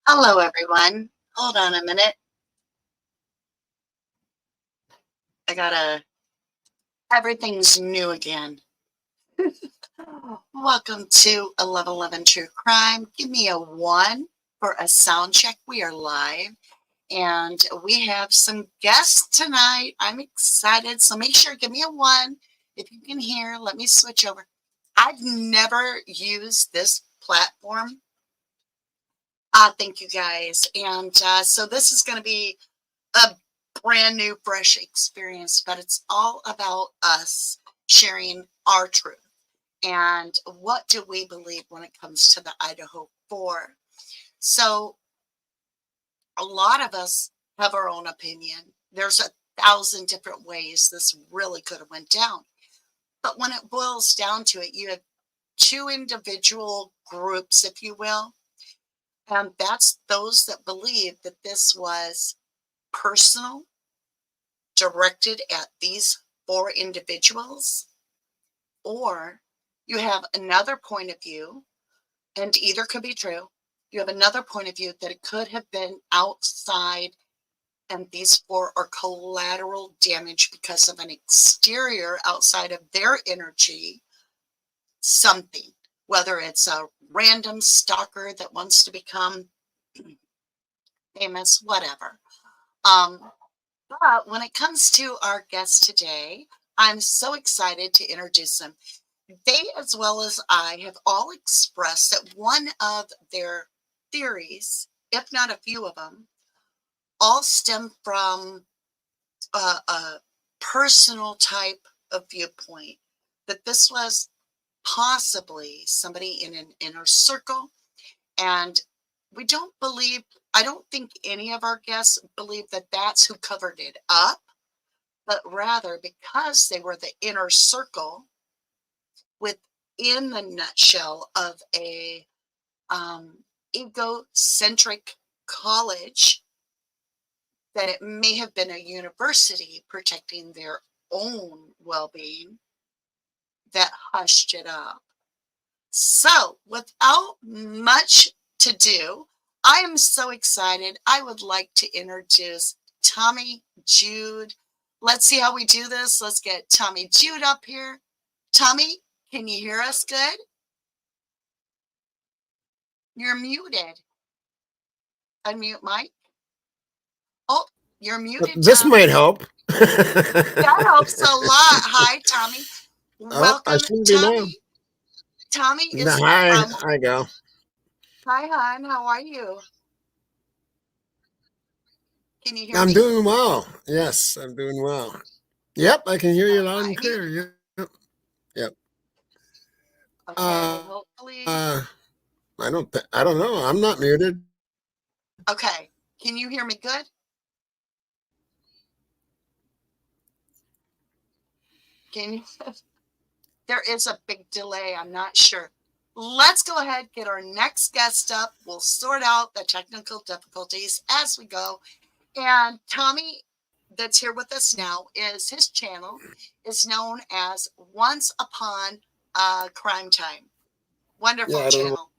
Hello, everyone. Hold on a minute. Everything's new again. Welcome to 1111 True Crime. Give me a 1 for a sound check. We are live and we have some guests tonight. I'm excited. So make sure, give me a 1. If you can hear, let me switch over. I've never used this platform. Thank you guys. And so this is going to be a brand new, fresh experience, but it's all about us sharing our truth. And what do we believe when it comes to the Idaho 4? So a lot of us have our own opinion. There's 1,000 different ways this really could have went down. But when it boils down to it, you have 2 individual groups, if you will. And that's those that believe that this was personal, directed at these 4 individuals, or you have another point of view, and either could be true. You have another point of view that it could have been outside, and these 4 are collateral damage because of an exterior outside of their energy, something, whether it's a random stalker that wants to become famous, whatever. But when it comes to our guest today, I'm so excited to introduce them. They, as well as I, have all expressed that one of their theories, if not a few of them, all stem from a personal type of viewpoint, that this was possibly somebody in an inner circle. And we don't believe, I don't think any of our guests believe that that's who covered it up, but rather because they were the inner circle within the nutshell of a egocentric college, that it may have been a university protecting their own well-being that hushed it up. So without much to do, I am so excited. I would like to introduce Tommy, Jude. Let's see how we do this. Let's get Tommy, Jude up here. Tommy, can you hear us good? You're muted. Unmute Mike. Oh, you're muted, This Tommy. might help. That helps a lot. Hi, Tommy. Welcome, Tommy. Tommy is Hi, I go. Hi, hon. How are you? Can you hear me? I'm doing well. Yes, I'm doing well. Yep, I can hear you loud and clear. Yep. Yep. Okay, hopefully. I don't know. I'm not muted. Okay. Can you hear me good? Can you? There is a big delay. I'm not sure. Let's go ahead, get our next guest up. We'll sort out the technical difficulties as we go. And Tommy, that's here with us now, is his channel is known as Once Upon a Crime Time. Wonderful channel.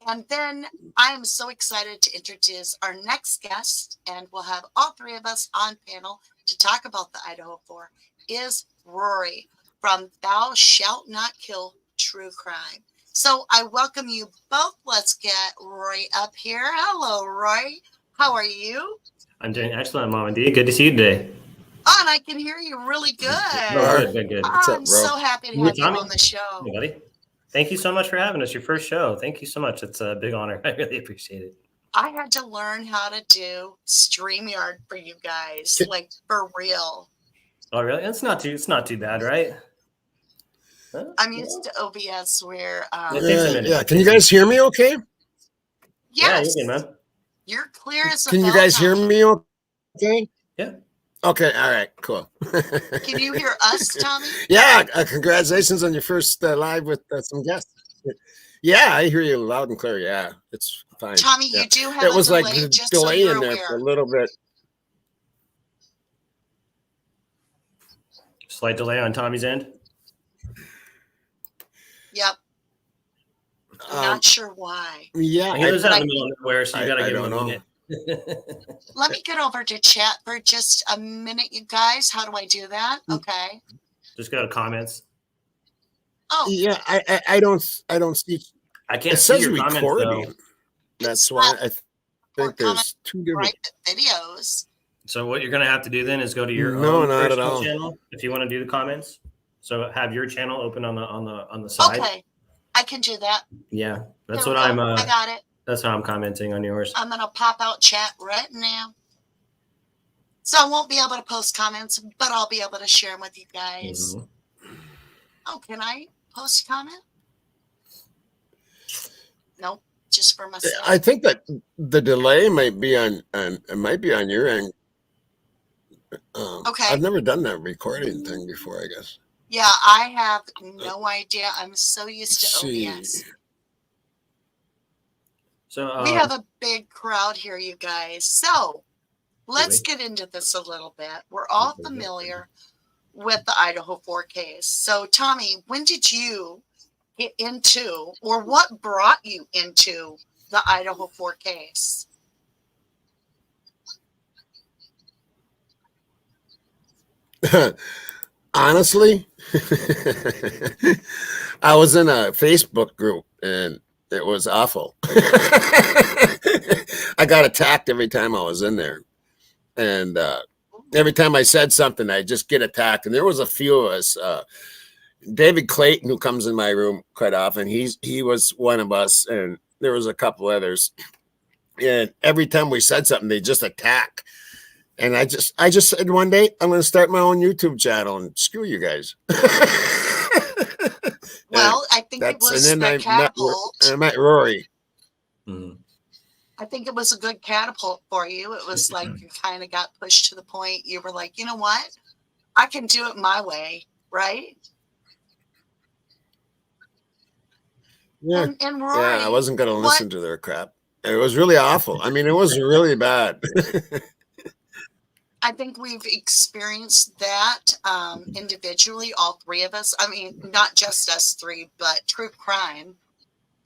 And then I am so excited to introduce our next guest, and we'll have all 3 of us on panel to talk about the Idaho 4, is Rory from Thou Shalt Not Kill True Crime. So I welcome you both. Let's get Rory up here. Hello, Rory. How are you? I'm doing excellent, Mom and D. Good to see you today. Oh, and I can hear you really good. Oh, good. I'm so happy to have you on the show. Hey, buddy. Thank you so much for having us. Your first show. Thank you so much. It's a big honor. I really appreciate it. I had to learn how to do StreamYard for you guys, like for real. Oh, really? It's not too bad, right? I'm used to OBS where it takes a minute. Yeah, can you guys hear me okay? Yes. Yeah, you're good, man. You're clear as a bell. Can you guys hear me okay? Yeah. Okay, all right, cool. Can you hear us, Tommy? Yeah, congratulations on your first live with some guests. Yeah, I hear you loud and clear. Yeah, it's fine. Tommy, you do have it was delay, like a just delay so in there for a little bit. Slight delay on Tommy's end. Yep. I'm not sure why. Yeah, He lives but out I in the middle of nowhere, so you got to give him a don't know. minute. Let me get over to chat for just a minute, you guys. How do I do that? Okay. Just go to comments. Oh, Yeah, I don't see. I It can't see says your comments though. recording. That's why I think there's two different. private videos. So what you're going to have to do then is go to your No, own not at personal all. channel if you want to do the comments. So have your channel open on the side. Okay, I can do that. Yeah, that's There what we go. I got it. That's how I'm commenting on yours. I'm gonna pop out chat right now. So I won't be able to post comments, but I'll be able to share them with you guys. Oh, can I post a comment? Nope, just for myself. I think that the delay might be on your end. Okay. I've never done that recording thing before, I guess. Yeah, I have no idea. I'm so used to OBS. So We have a big crowd here, you guys. So let's get into this a little bit. We're all familiar with the Idaho 4 case. So Tommy, when did you get into, or what brought you into the Idaho 4 case? Honestly, I was in a Facebook group and it was awful. I got attacked every time I was in there. And every time I said something, I just get attacked. And there was a few of us. David Clayton, who comes in my room quite often, he was one of us. And there was a couple others. And every time we said something, they just attack. And I just said one day, I'm going to start my own YouTube channel and screw you guys. Well, I think it was the catapult. I met Rory. I think it was a good catapult for you. It was like you kind of got pushed to the point. You were like, you know what? I can do it my way, right? Yeah. And Rory, yeah, I wasn't going to listen to their crap. It was really awful. I mean, it was really bad. I think we've experienced that individually, all three of us. I mean, not just us three, but true crime.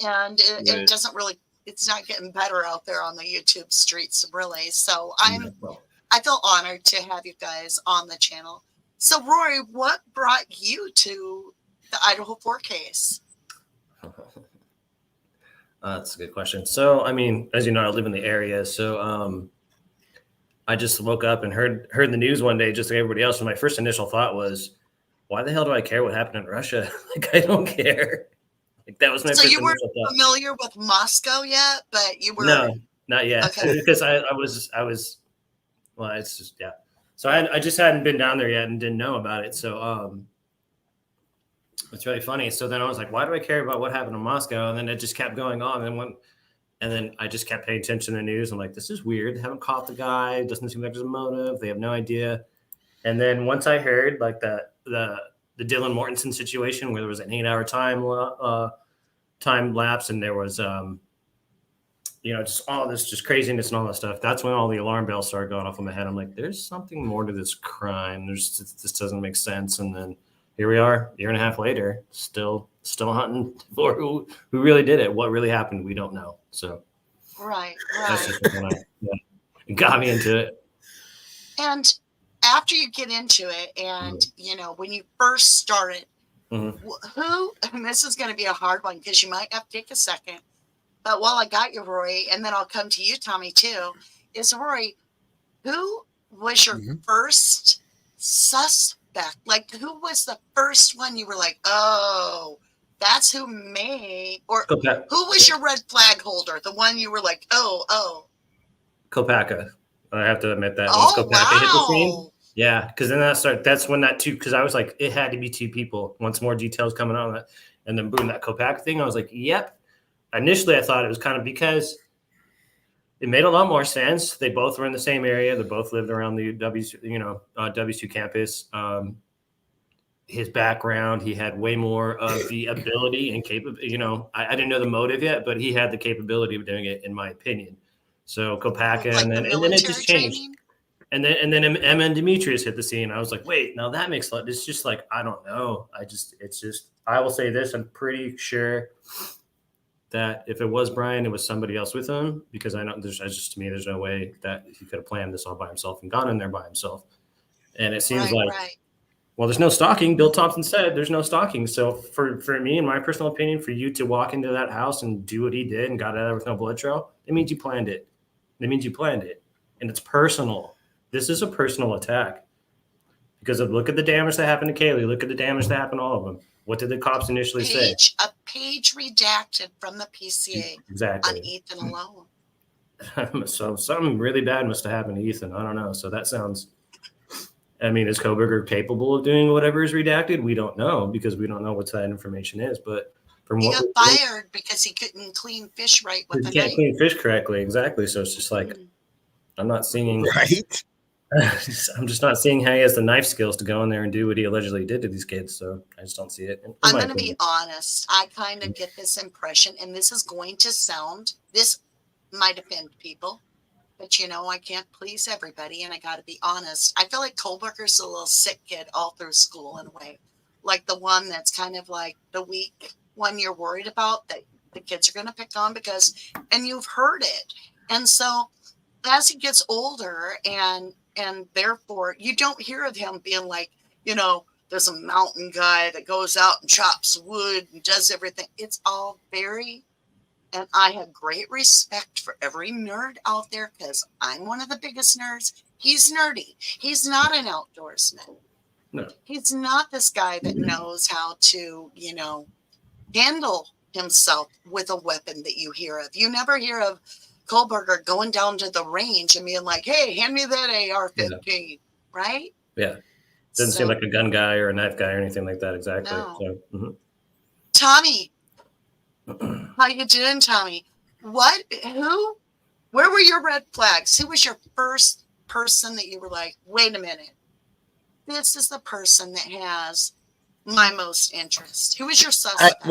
And it doesn't really, it's not getting better out there on the YouTube streets, really. So I feel honored to have you guys on the channel. So Rory, what brought you to the Idaho 4 case? That's a good question. So, I mean, as you know, I live in the area. So I just woke up and heard the news one day, just like everybody else. And my first initial thought was, why the hell do I care what happened in Russia? Like, I don't care. Like, that was my first initial thought. So you weren't familiar with Moscow yet, but you were? No, not yet. Okay. Because I was, well, it's just, yeah. So I just hadn't been down there yet and didn't know about it. So it's really funny. So then I was like, why do I care about what happened in Moscow? And then it just kept going on. And then I just kept paying attention to the news. I'm like, this is weird. They haven't caught the guy. It doesn't seem like there's a motive. They have no idea. And then once I heard like the Dylan Mortensen situation where there was an 8-hour time lapse and there was, just all this just craziness and all that stuff. That's when all the alarm bells started going off in my head. I'm like, there's something more to this crime. This doesn't make sense. And then here we are, a year and a half later, still hunting for who really did it. What really happened, we don't know. So, right. That's just it got me into it. And after you get into it, and when you first started, who? And this is going to be a hard one because you might have to take a second. But while I got you, Rory, and then I'll come to you, Tommy, too. Is Rory, who was your first suspect? Like, who was the first one you were like, oh, that's who made, or who was your red flag holder? The one you were like, oh. Kopacka. I have to admit that. Oh, Once Kopacka hit the scene, yeah, because then that's when that two, because I was like, it had to be two people. Once more details coming on that, and then boom, that Kopacka thing. I was like, yep. Initially, I thought it was kind of because it made a lot more sense. They both were in the same area. They both lived around the W2 campus. His background, he had way more of the ability and capability. I didn't know the motive yet, but he had the capability of doing it, in my opinion. So Kopacka, like and then it just changed. And then Emma and Demetrius hit the scene. I was like, wait, now that makes sense. It's just like, I don't know. I will say this. I'm pretty sure that if it was Brian, it was somebody else with him, because I know there's no way that he could have planned this all by himself and gone in there by himself. And it seems like, well, there's no stalking. Bill Thompson said there's no stalking. So for me, in my personal opinion, for you to walk into that house and do what he did and got out of there with no blood trail, it means you planned it. It means you planned it. And it's personal. This is a personal attack. Because look at the damage that happened to Kaylee. Look at the damage that happened to all of them. What did the cops initially say? A page redacted from the PCA exactly. on Ethan alone. So something really bad must have happened to Ethan. I don't know. So that sounds... I mean, is Koberger capable of doing whatever is redacted? We don't know, because we don't know what that information is. But from he what got fired because he couldn't clean fish right with the knife. He can't clean fish correctly. Exactly. So it's just like, I'm not seeing... Right? I'm just not seeing how he has the knife skills to go in there and do what he allegedly did to these kids. So I just don't see it. I'm going to be honest. I kind of get this impression, and this is going to sound... This might offend people. But, you know, I can't please everybody, and I got to be honest. I feel like Kohlberger's a little sick kid all through school in a way. Like the one that's kind of like the weak one you're worried about that the kids are going to pick on because, and you've heard it. And so as he gets older and therefore you don't hear of him being like, you know, there's a mountain guy that goes out and chops wood and does everything. It's all very... And I have great respect for every nerd out there because I'm one of the biggest nerds. He's nerdy. He's not an outdoorsman. No. He's not this guy that knows how to, you know, handle himself with a weapon that you hear of. You never hear of Kohlberger going down to the range and being like, hey, hand me that AR-15, right? Yeah. Doesn't seem like a gun guy or a knife guy or anything like that. Exactly. No. So, Tommy. How you doing, Tommy? Where were your red flags? Who was your first person that you were like, wait a minute, this is the person that has my most interest? Who was your suspect?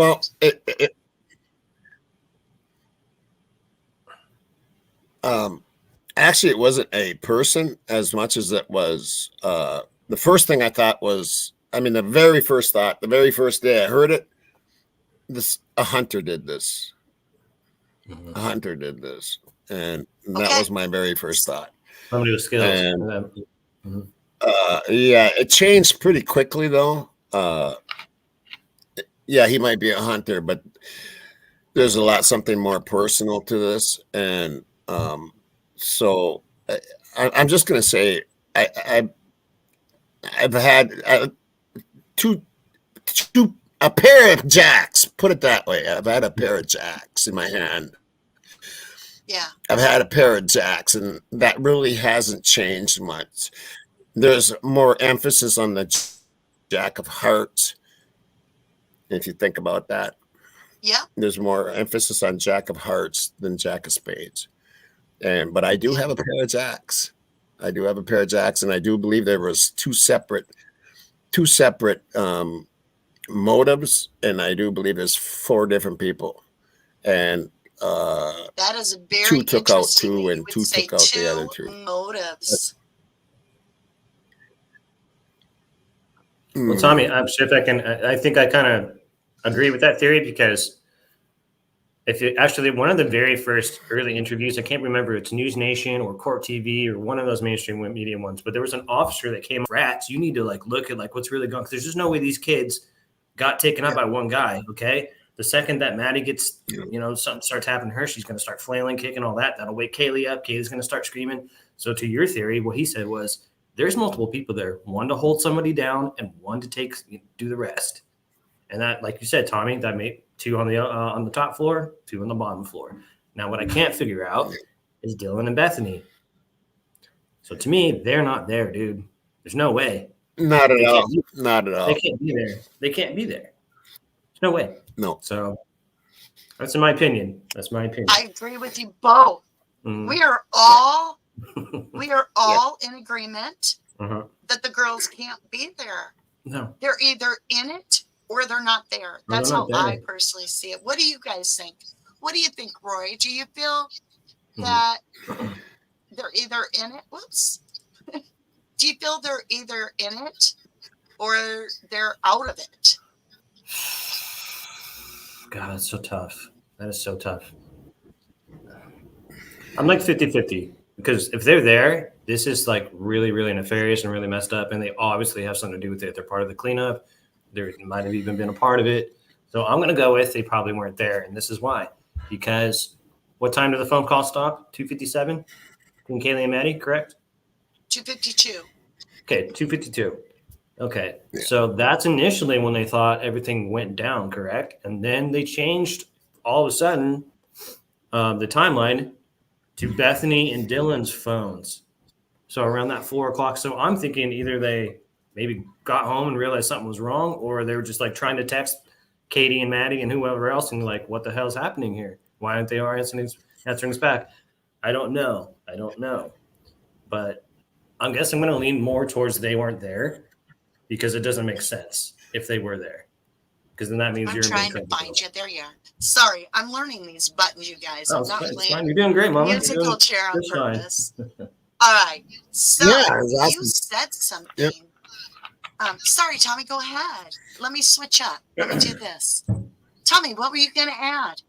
Actually, it wasn't a person as much as it was, the first thing I thought was, the very first thought, the very first day I heard it, a hunter did this. A hunter did this. And that was my very first thought. Somebody with skills. And, yeah, it changed pretty quickly though. Yeah, he might be a hunter, but there's something more personal to this. And so I'm just going to say, I've had a pair of jacks, put it that way. I've had a pair of jacks in my hand. Yeah. I've had a pair of jacks, and that really hasn't changed much. There's more emphasis on the jack of hearts, if you think about that. Yeah. There's more emphasis on jack of hearts than jack of spades. But I do have a pair of jacks. I do have a pair of jacks, and I do believe there was two separate motives, and I do believe there's 4 different people, and that is very 2 took out 2 and 2 took out the other 2 motives. Well, Tommy, I'm sure if I think I kind of agree with that theory, because if you actually, one of the very first early interviews, I can't remember, it's News Nation or Court TV or one of those mainstream media ones, but there was an officer that came, rats, you need to look at what's really going on, because there's just no way these kids got taken up by one guy. Okay. The second that Maddie gets, something starts happening to her, she's going to start flailing, kicking, all that. That'll wake Kaylee up. Kaylee's going to start screaming. So to your theory, what he said was there's multiple people there, one to hold somebody down and one to do the rest. And that, like you said, Tommy, that made 2 on the top floor, 2 on the bottom floor. Now, what I can't figure out is Dylan and Bethany. So to me, they're not there, dude. There's no way. Not at all. Not at all. They can't be there. They can't be there. There's no way. No. So that's my opinion. I agree with you both. We are all in agreement that the girls can't be there. No. They're either in it or they're not there. That's how I personally see it. What do you guys think? What do you think, Roy? Do you feel that they're either in it? Whoops. Do you feel they're either in it or they're out of it? God, that's so tough. That is so tough. I'm like 50-50 because if they're there, this is like really, really nefarious and really messed up. And they obviously have something to do with it. They're part of the cleanup. They might have even been a part of it. So I'm going to go with they probably weren't there. And this is why. Because what time did the phone call stop? 2:57? Between Kaylee and Maddie, correct? 2:52. Okay, 2:52. Okay, so that's initially when they thought everything went down, correct? And then they changed all of a sudden the timeline to Bethany and Dylan's phones. So around that 4 o'clock. So I'm thinking either they maybe got home and realized something was wrong, or they were just like trying to text Katie and Maddie and whoever else and like, what the hell's happening here? Why aren't they answering us back? I don't know. But I guess I'm going to lean more towards they weren't there because it doesn't make sense if they were there. Because then that means I'm you're trying to find you. There you are. Sorry, I'm learning these buttons, you guys. Oh, I'm not it's playing fine. You're doing great, Mama. musical chair on just fine. purpose. All right. So Yeah, exactly. you said something. Yep. Sorry, Tommy, go ahead. Let me switch up. Let me do this. Tommy, what were you going to add?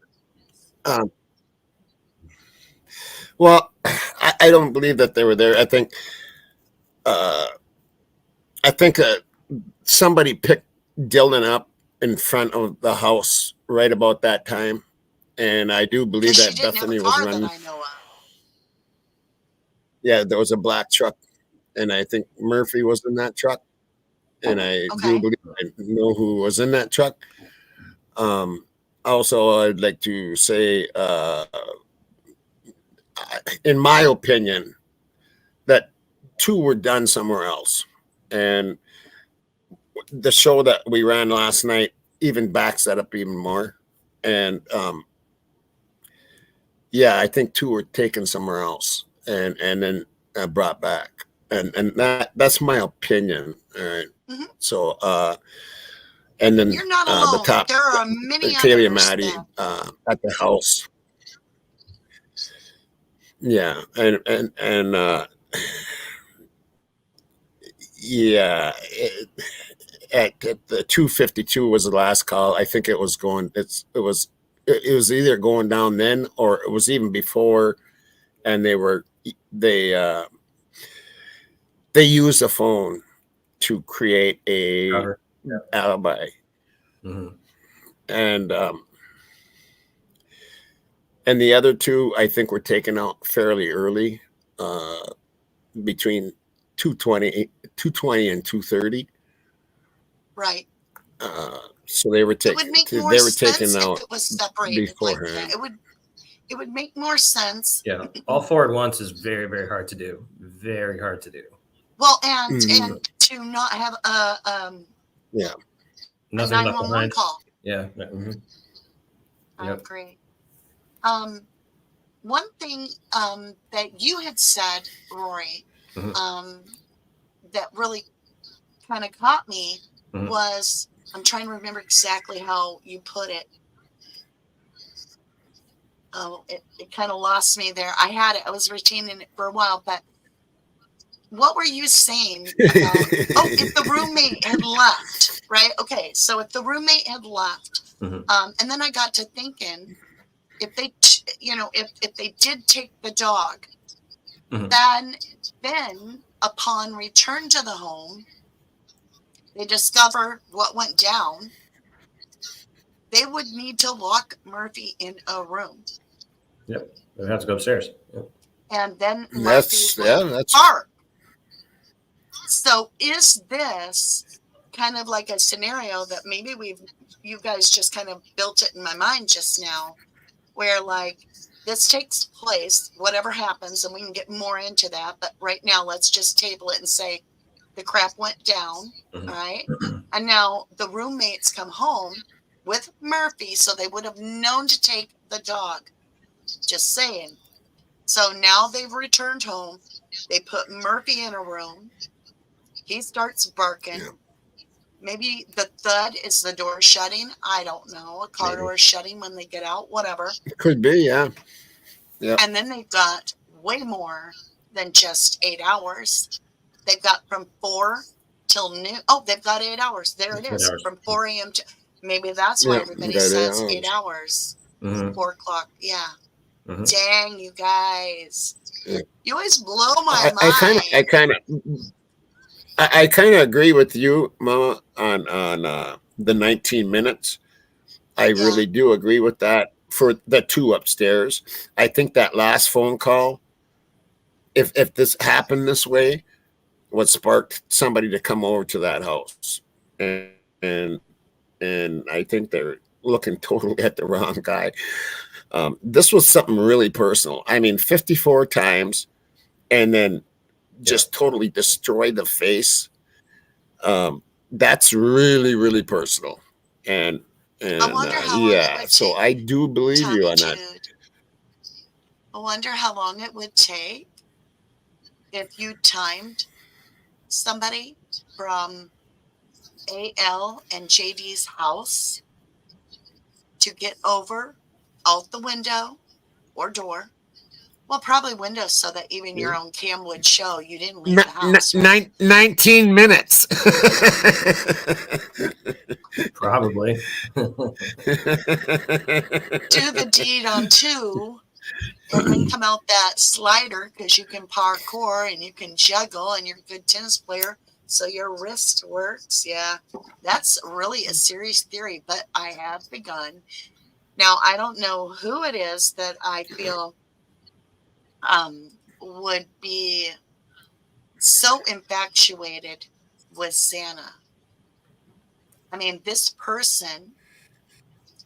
Well, I don't believe that they were there. I think somebody picked Dylan up in front of the house right about that time, and I do believe that Bethany was running. That I know of. Yeah, there was a black truck, and I think Murphy was in that truck, and I do believe I know who was in that truck. Also, I'd like to say, in my opinion, that 2 were done somewhere else, and the show that we ran last night even backs that up even more. And I think 2 were taken somewhere else and then brought back, and that's my opinion. All right. Mm-hmm. So and then you're not alone. The top, there are many Kaylee and others Maddie at the house. Yeah, and at the 2:52 was the last call. I think it was going. It was either going down then or it was even before, and they used a phone to create a alibi, and the other 2 I think were taken out fairly early, between 2:20 and 2:30. Right. So they were taken. They were taken out if it was separated beforehand. Like that. It would make more sense. Yeah, all 4 at once is very, very hard to do. Very hard to do. Well, and to not have a nothing left 911 behind. call. Yeah. I agree. One thing that you had said, Rory, that really kind of caught me was, I'm trying to remember exactly how you put it. Oh, it kind of lost me there. I had it. I was retaining it for a while, but what were you saying about, if the roommate had left, right? Okay, so if the roommate had left, and then I got to thinking, if they, if they did take the dog, then upon return to the home, they discover what went down. They would need to lock Murphy in a room. Yep, they have to go upstairs. Yep. And then Murphy would bark. So is this kind of like a scenario that maybe you guys just kind of built it in my mind just now, where like this takes place, whatever happens, and we can get more into that. But right now, let's just table it and say the crap went down, right? And now the roommates come home with Murphy, so they would have known to take the dog. Just saying. So now they've returned home. They put Murphy in a room. He starts barking. Yeah. Maybe the thud is the door shutting. I don't know. A car door shutting when they get out, whatever. It could be, yeah. Yeah. And then they've got way more than just 8 hours. They've got from 4 till noon. Oh, they've got 8 hours. There it is. From 4 a.m. to maybe that's why everybody says 8 hours. Mhm. 4 o'clock. Yeah. Mhm. Dang, you guys. Yeah. You always blow my I kind of, mind. I kind of agree with you, Mama, on the 19 minutes. I Yeah. really do agree with that for the two upstairs. I think that last phone call, if this happened this way, what sparked somebody to come over to that house, and and I think they're looking totally at the wrong guy. This was something really personal. I mean, 54 times, and then Yeah. just totally destroy the face. That's really, really personal, and I wonder how long it yeah. would So take, I do believe you Tommy on that. Jude. I wonder how long it would take if you timed somebody from AL and JD's house to get over out the window or door. Well, probably window so that even your own cam would show you didn't leave the house, right? 19 minutes. Probably. Do the deed on 2 and then come out that slider because you can parkour and you can juggle and you're a good tennis player. So your wrist works. Yeah, that's really a serious theory, but I have begun. Now, I don't know who it is that I feel would be so infatuated with Xana. I mean, this person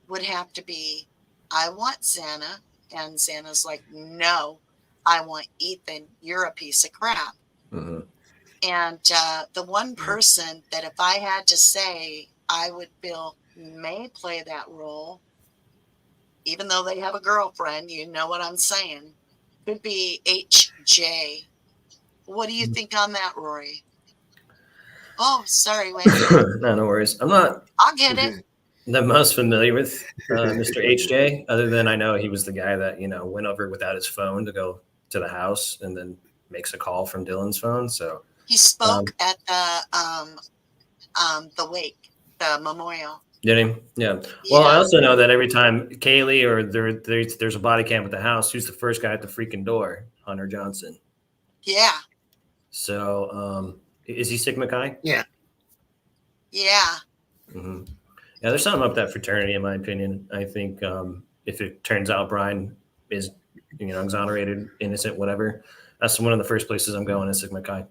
would have to be, I want Xana. And Xana's like, no, I want Ethan. You're a piece of crap. Mhm. And the one person that if I had to say I would feel may play that role, even though they have a girlfriend, you know what I'm saying, could be HJ. What do you think on that, Rory? Oh, sorry, wait. No worries. I'm not I'll get it. the most familiar with Mr. HJ, other than I know he was the guy that, went over without his phone to go to the house and then makes a call from Dylan's phone. So He spoke at the wake, the memorial. did he? Yeah. Yeah. Well, I also know that every time Kaylee or there's a body cam at the house, who's the first guy at the freaking door? Hunter Johnson. Yeah. So is he Sigma Chi? Yeah. Yeah. Mm-hmm. Yeah, there's something up that fraternity, in my opinion. I think if it turns out Brian is, exonerated, innocent, whatever, that's one of the first places I'm going is Sigma Chi.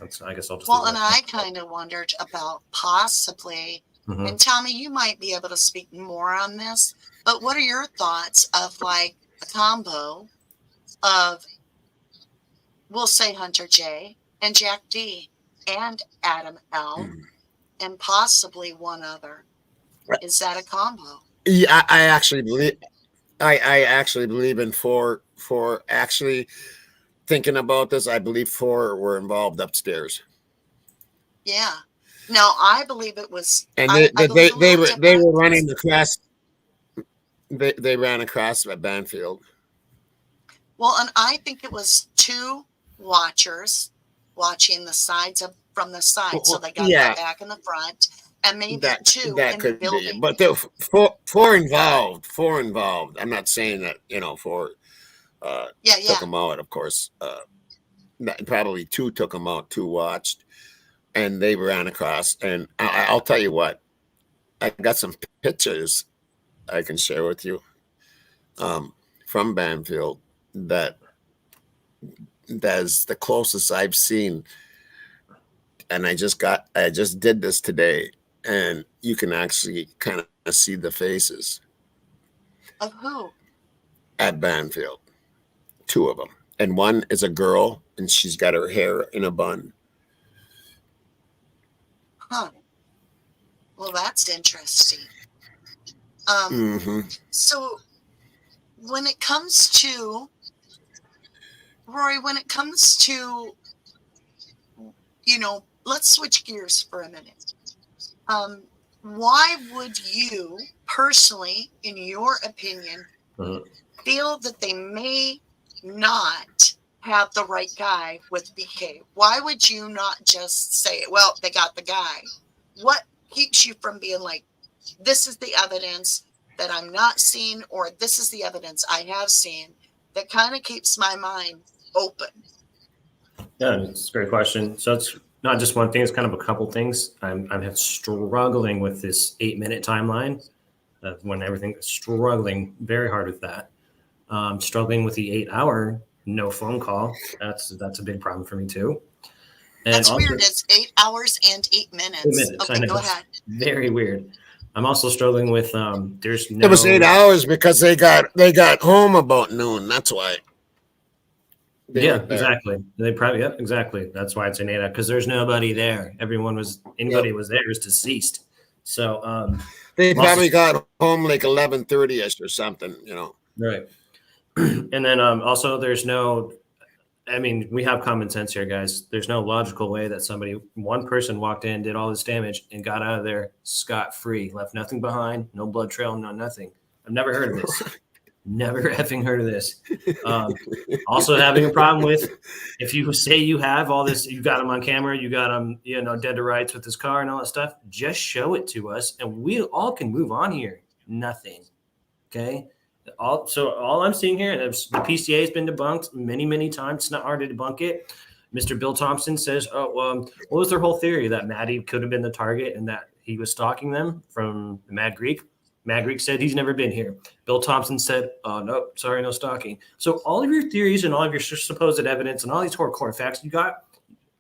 I guess I'll just. Well, and I kind of wondered about possibly, and Tommy, you might be able to speak more on this, but what are your thoughts of like a combo of, we'll say Hunter J and Jack D and Adam L and possibly one other? Is that a combo? Yeah, I actually believe. I actually believe in four. Actually, thinking about this, I believe 4 were involved upstairs. Yeah. No, I believe it was. And I believe they were different. running across. They ran across at Banfield. Well, and I think it was 2 watchers watching the sides of from the side, so they got the back and the front, and maybe 2 that in could the building. be, but there were four involved. 4 involved. I'm not saying that 4 took them out. Of course, probably 2 took them out. 2 watched, and they ran across. And I'll tell you what, I got some pictures I can share with you from Banfield that is the closest I've seen. And I just did this today, and you can actually kind of see the faces Of who? at Banfield. 2 of them, and one is a girl, and she's got her hair in a bun. Huh. Well, that's interesting. So when it comes to Rory, let's switch gears for a minute. Why would you personally, in your opinion, feel that they may not have the right guy with BK? Why would you not just say, well, they got the guy? What keeps you from being like, this is the evidence that I'm not seeing, or this is the evidence I have seen that kind of keeps my mind open? Yeah, it's a great question. So it's not just one thing; it's kind of a couple things. I'm struggling with this 8-minute timeline when everything struggling very hard with that. Struggling with the 8-hour no phone call. That's a big problem for me too. And That's also, weird. It's 8 hours and 8 minutes. 8 minutes. I Okay, know. go ahead. Very weird. I'm also struggling with there's no. It was 8 hours because they got home about noon. That's why. They Yeah, weren't there. exactly. They probably exactly. That's why it's an 8 hour, because there's nobody there. Anybody was there is deceased. So They I'm also- probably got home like 11:30ish or something, you know. right. And then also there's no, I mean, we have common sense here, guys. There's no logical way that one person walked in, did all this damage, and got out of there scot-free, left nothing behind, no blood trail, no nothing. I've never heard of this. Never effing heard of this. Also having a problem with, if you say you have all this, you got him on camera, you got him, dead to rights with his car and all that stuff, just show it to us and we all can move on here. Nothing. Okay. All I'm seeing here, and the PCA has been debunked many, many times. It's not hard to debunk it. Mr. Bill Thompson says, what was their whole theory? That Maddie could have been the target and that he was stalking them from the Mad Greek. Mad Greek said he's never been here. Bill Thompson said, no, sorry, no stalking. So all of your theories and all of your supposed evidence and all these hardcore facts you got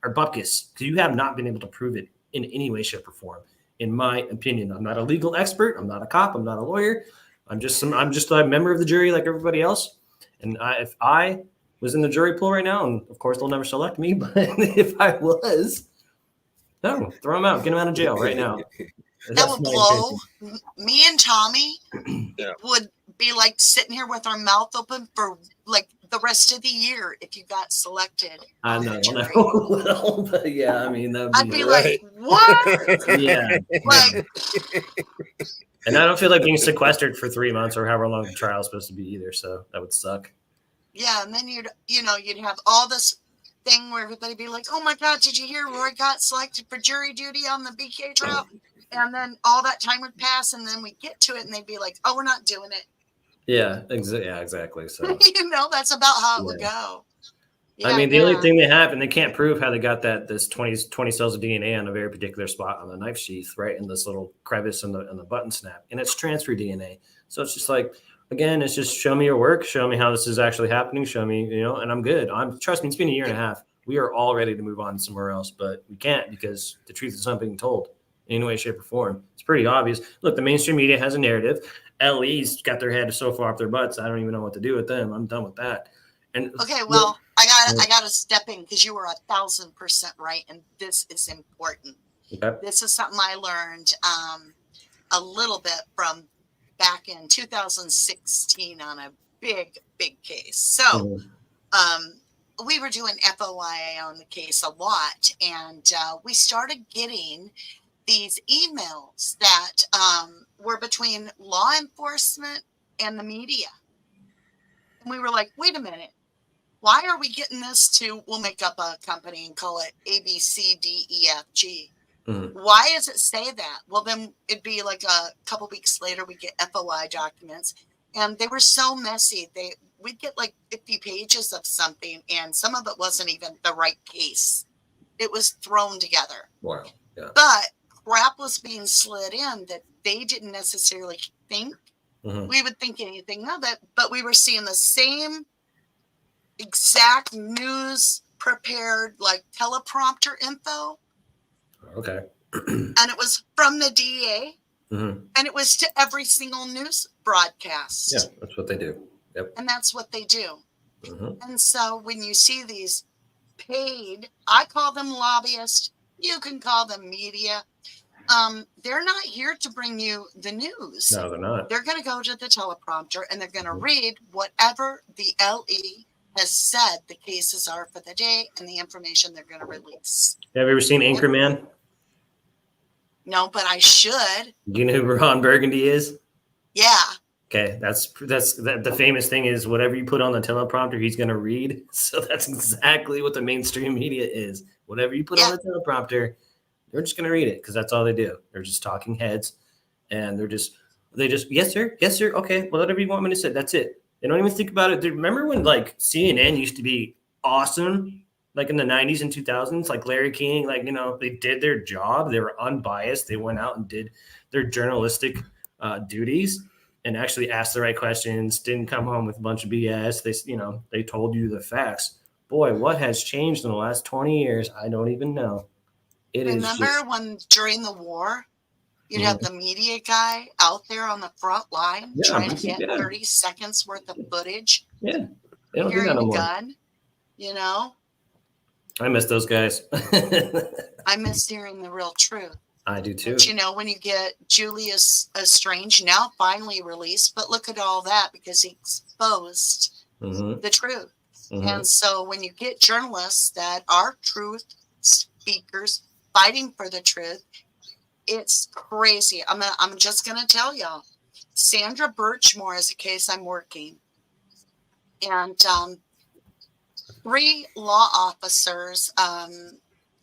are bupkis, because you have not been able to prove it in any way, shape, or form, in my opinion. I'm not a legal expert. I'm not a cop. I'm not a lawyer. I'm just a member of the jury like everybody else. And if I was in the jury pool right now, and of course they'll never select me, but if I was, no, throw him out, get him out of jail right now. That would blow. Me and Tommy would be like sitting here with our mouth open for like the rest of the year if you got selected. I know, well, but yeah, I mean, I'd be like, what? Yeah, Like, and I don't feel like being sequestered for 3 months or however long the trial is supposed to be either. So that would suck. yeah, and then you'd have all this thing where everybody'd be like, oh my God, did you hear Roy got selected for jury duty on the BK trial? And then all that time would pass, and then we get to it, and they'd be like, "Oh, we're not doing it." Yeah, exactly. So that's about how it would go. Yeah, I mean, the only thing they have, and they can't prove how they got this 20 cells of DNA on a very particular spot on the knife sheath, right in this little crevice in the button snap, and it's transfer DNA. So it's just like, again, it's just show me your work, show me how this is actually happening, show me, and I'm good. Trust me, it's been a year and a half. We are all ready to move on somewhere else, but we can't because the truth is not being told in any way, shape, or form. It's pretty obvious. Look, the mainstream media has a narrative. LE's got their head so far up their butts, I don't even know what to do with them. I'm done with that. And okay, well, I gotta step in because you were 1,000% right, and this is important. Okay. This is something I learned a little bit from back in 2016 on a big case. So we were doing FOIA on the case a lot, and we started getting these emails that were between law enforcement and the media. And we were like, wait a minute, why are we getting this to, we'll make up a company and call it ABCDEFG. Why does it say that? Well, then it'd be like a couple weeks later, we get FOI documents, and they were so messy. We'd get like 50 pages of something, and some of it wasn't even the right case. It was thrown together. Wow. Yeah. But crap was being slid in that they didn't necessarily think we would think anything of it, but we were seeing the same exact news prepared like teleprompter info. Okay. And it was from the DA, and it was to every single news broadcast. Yeah, that's what they do. Yep. And that's what they do. And so when you see these paid, I call them lobbyists, you can call them media. They're not here to bring you the news. No, they're not. They're going to go to the teleprompter and they're going to read whatever the LE has said the cases are for the day and the information they're going to release. Have you ever seen Anchorman? No, but I should. Do you know who Ron Burgundy is? Yeah. Okay, that's the famous thing is whatever you put on the teleprompter, he's going to read. So that's exactly what the mainstream media is. Whatever you put on the teleprompter, they're just going to read it because that's all they do. They're just talking heads, and they're just, They just, yes, sir. Yes, sir. Okay. Well, whatever you want me to say. That's it. They don't even think about it. Remember when like CNN used to be awesome, like in the 90s and 2000s, like Larry King, like, you know, they did their job. They were unbiased. They went out and did their journalistic duties and actually asked the right questions, didn't come home with a bunch of BS. They, you know, they told you the facts. Boy, what has changed in the last 20 years? I don't even know. Remember when during the war, you'd have the media guy out there on the front line trying to get 30 seconds worth of footage? Yeah. They don't do that Hearing no a more. gun, you know? I miss those guys. I miss hearing the real truth. I do too. But you know, when you get Julius Strange now finally released, but look at all that because he exposed the truth. And so when you get journalists that are truth speakers fighting for the truth, it's crazy. I'm just gonna tell y'all, Sandra Birchmore is a case I'm working, and 3 law officers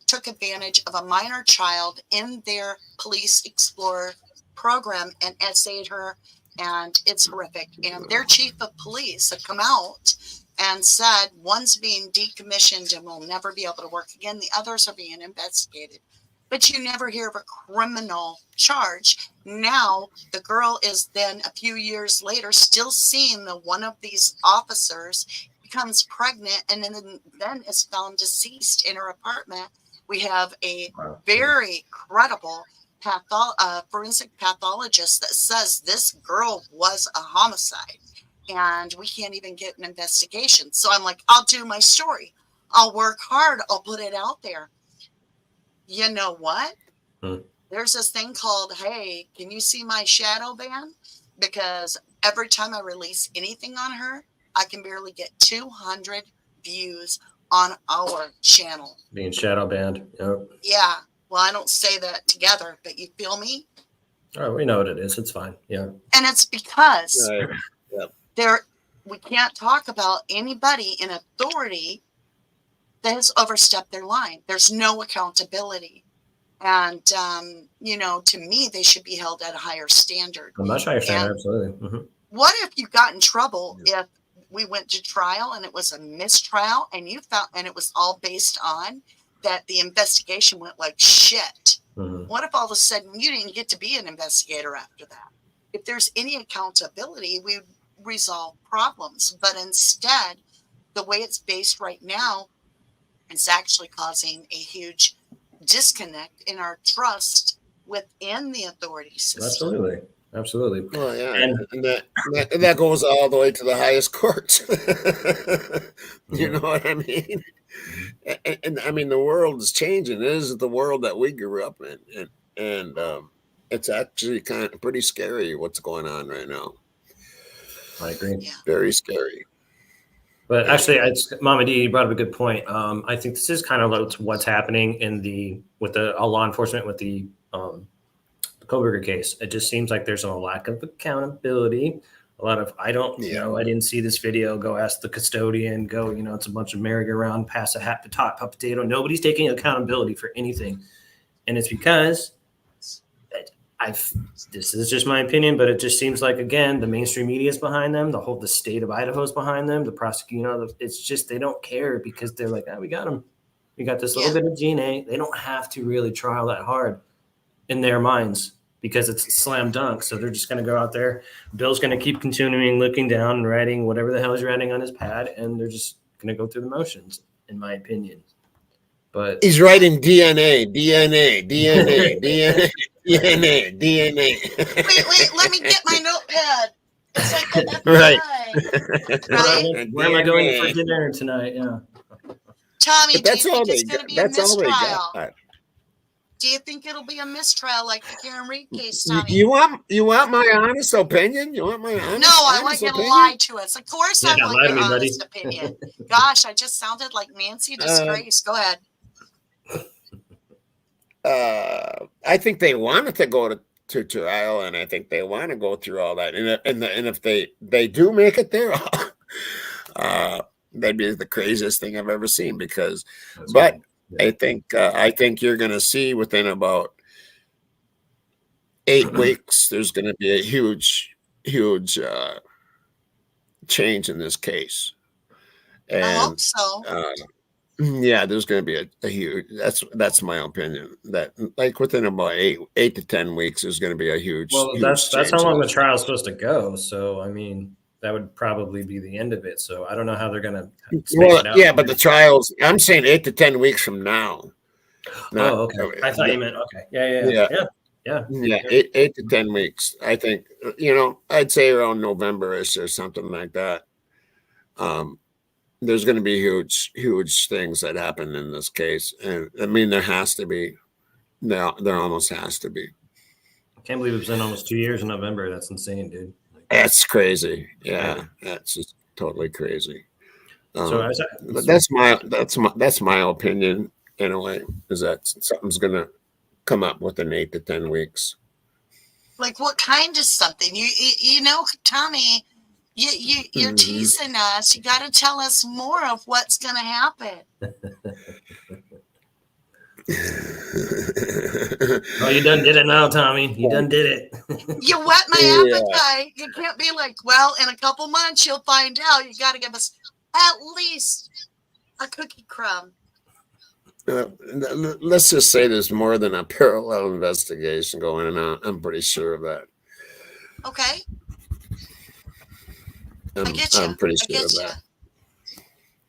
took advantage of a minor child in their Police Explorer program and essayed her, and it's horrific. And their chief of police had come out and said one's being decommissioned and will never be able to work again. The others are being investigated. But you never hear of a criminal charge. Now, the girl is then a few years later still seeing the one of these officers becomes pregnant and then is found deceased in her apartment. We have a very credible forensic pathologist that says this girl was a homicide. And we can't even get an investigation. So I'm like, I'll do my story. I'll work hard. I'll put it out there. You know what? There's this thing called, hey, can you see my shadow ban? Because every time I release anything on her, I can barely get 200 views on our channel. Being shadow banned. Yep. Yeah. Well, I don't say that together, but you feel me? Oh, we know what it is. It's fine. Yeah. And it's because we can't talk about anybody in authority that has overstepped their line. There's no accountability. And, you know, to me, they should be held at a higher standard. A much higher standard, absolutely. What if you got in trouble if we went to trial and it was a mistrial and you found, and it was all based on that the investigation went like shit? What if all of a sudden you didn't get to be an investigator after that? If there's any accountability, we resolve problems. But instead, the way it's based right now is actually causing a huge disconnect in our trust within the authority system. Absolutely. Well, yeah, and that goes all the way to the highest courts. You know what I mean? And I mean, the world is changing. It is the world that we grew up in, and it's actually kind of pretty scary what's going on right now. I agree. Yeah. Very scary. But actually, Mama D, you brought up a good point. I think this is kind of what's happening with the law enforcement with the Koberger case. It just seems like there's a lack of accountability. A lot of, I don't know, I didn't see this video. Go ask the custodian. Go, you know, it's a bunch of merry-go-round, pass a hat, hot potato. Nobody's taking accountability for anything, and it's because this is just my opinion, but it just seems like, again, the mainstream media is behind them. The state of Idaho is behind them. The prosecutor, you know, it's just they don't care because they're like, we got them. We got this little bit of DNA. They don't have to really trial that hard in their minds because it's a slam dunk. So they're just going to go out there. Bill's going to keep continuing looking down and writing whatever the hell he's writing on his pad, and they're just going to go through the motions, in my opinion. But he's writing DNA. Wait, let me get my notepad. It's like the Right. Right? Where am I going for dinner tonight? Yeah. Tommy, do you That's all think they it's going to got. be a That's all they mistrial? got. Do you think it'll be a mistrial like the Karen Reed case, Tommy? You want my honest opinion? You want my honest? No, I want you to lie to us. Of course, I want your me, honest opinion. Gosh, I just sounded like Nancy Disgrace. Go ahead. I think they wanted to go to trial, and I think they want to go through all that. And if they do make it there, that'd be the craziest thing I've ever seen. Because, I think you're going to see within about 8 weeks, there's going to be a huge change in this case. And I hope so. yeah, there's going to be a huge. That's my opinion. That like within about 8 to 10 weeks, there's going to be a huge. Well, huge that's change how in long the this. trial's supposed to go. So, I mean, that would probably be the end of it. So, I don't know how they're going to space Well, it out. yeah, but the trials. I'm saying 8 to 10 weeks from now. Not, Oh, okay. I thought you meant okay. Yeah. 8 to 10 weeks. I think I'd say around November-ish or something like that. There's going to be huge things that happen in this case, and I mean there has to be. There almost has to be. I can't believe it's been almost 2 years in November. That's insane, dude. That's crazy. Yeah, that's just totally crazy. So, but that's my opinion in a way, is that something's going to come up within 8 to 10 weeks. Like what kind of something? You know, Tommy, you're teasing us. You got to tell us more of what's going to happen. Oh, you done did it now, Tommy. You done did it. You whet my appetite. You can't be like, well, in a couple months you'll find out. You got to give us at least a cookie crumb. Let's just say there's more than a parallel investigation going on. I'm pretty sure of that. Okay. I'm pretty sure of that.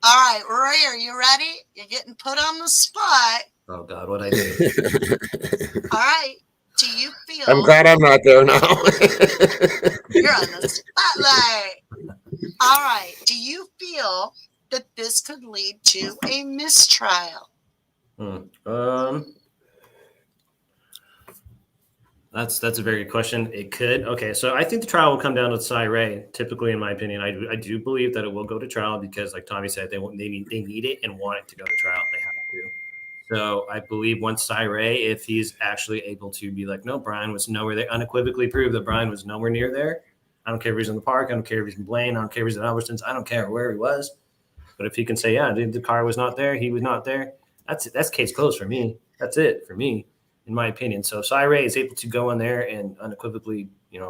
All right, Rory, are you ready? You're getting put on the spot. Oh, God, what'd I do? All right. Do you feel... I'm glad I'm not there now. You're on the spotlight. All right. Do you feel that this could lead to a mistrial? That's a very good question. It could. Okay, so I think the trial will come down to Psy-Ray. Typically, in my opinion, I do believe that it will go to trial because, like Tommy said, they need it and want it to go to trial. They have to. So I believe once Psy-Ray, if he's actually able to be like, no, Brian was nowhere there, unequivocally prove that Brian was nowhere near there. I don't care if he's in the park. I don't care if he's in Blaine. I don't care if he's at Albertsons. I don't care where he was. But if he can say, yeah, the car was not there, he was not there, that's case closed for me. That's it for me, in my opinion. So if Psy-Ray is able to go in there and unequivocally,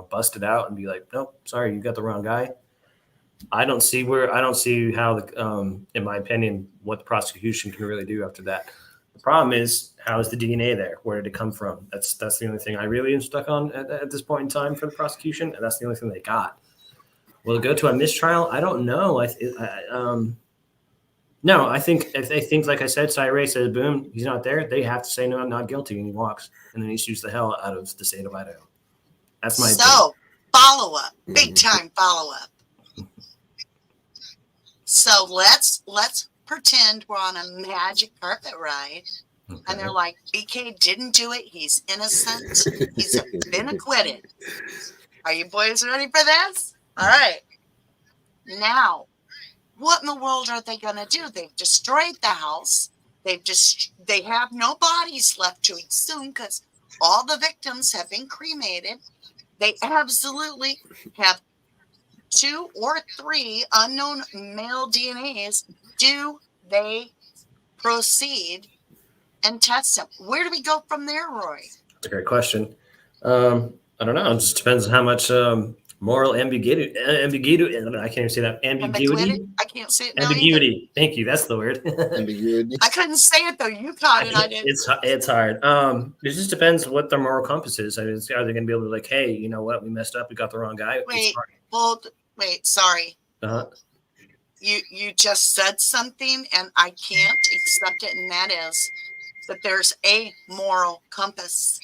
bust it out and be like, nope, sorry, you got the wrong guy. I don't see how, in my opinion, what the prosecution can really do after that. The problem is, how is the DNA there? Where did it come from? That's the only thing I really am stuck on at this point in time for the prosecution, and that's the only thing they got. Will it go to a mistrial? I don't know. No, I think if they think, like I said, Psy-Ray says, boom, he's not there, they have to say, no, I'm not guilty, and he walks, and then he shoots the hell out of the state of Idaho. That's my opinion. Follow-up, big-time follow-up. So let's pretend we're on a magic carpet ride, and they're like, BK didn't do it, he's innocent, he's been acquitted. Are you boys ready for this? All right. Now, what in the world are they going to do? They've destroyed the house. They have no bodies left to exhume because all the victims have been cremated. They absolutely have 2 or 3 unknown male DNAs. Do they proceed and test them? Where do we go from there, Rory? That's a great question. I don't know. It just depends on how much moral ambiguity. I can't even say that. Ambiguity. I can't say it. Ambiguity. Thank you. That's the word. Ambiguity. I couldn't say it though. You caught it. I didn't. It's hard. It just depends what their moral compass is. I mean, are they going to be able to like, hey, you know what? We messed up. We got the wrong guy. Wait. Sorry. You just said something, and I can't accept it, and that is that there's a moral compass.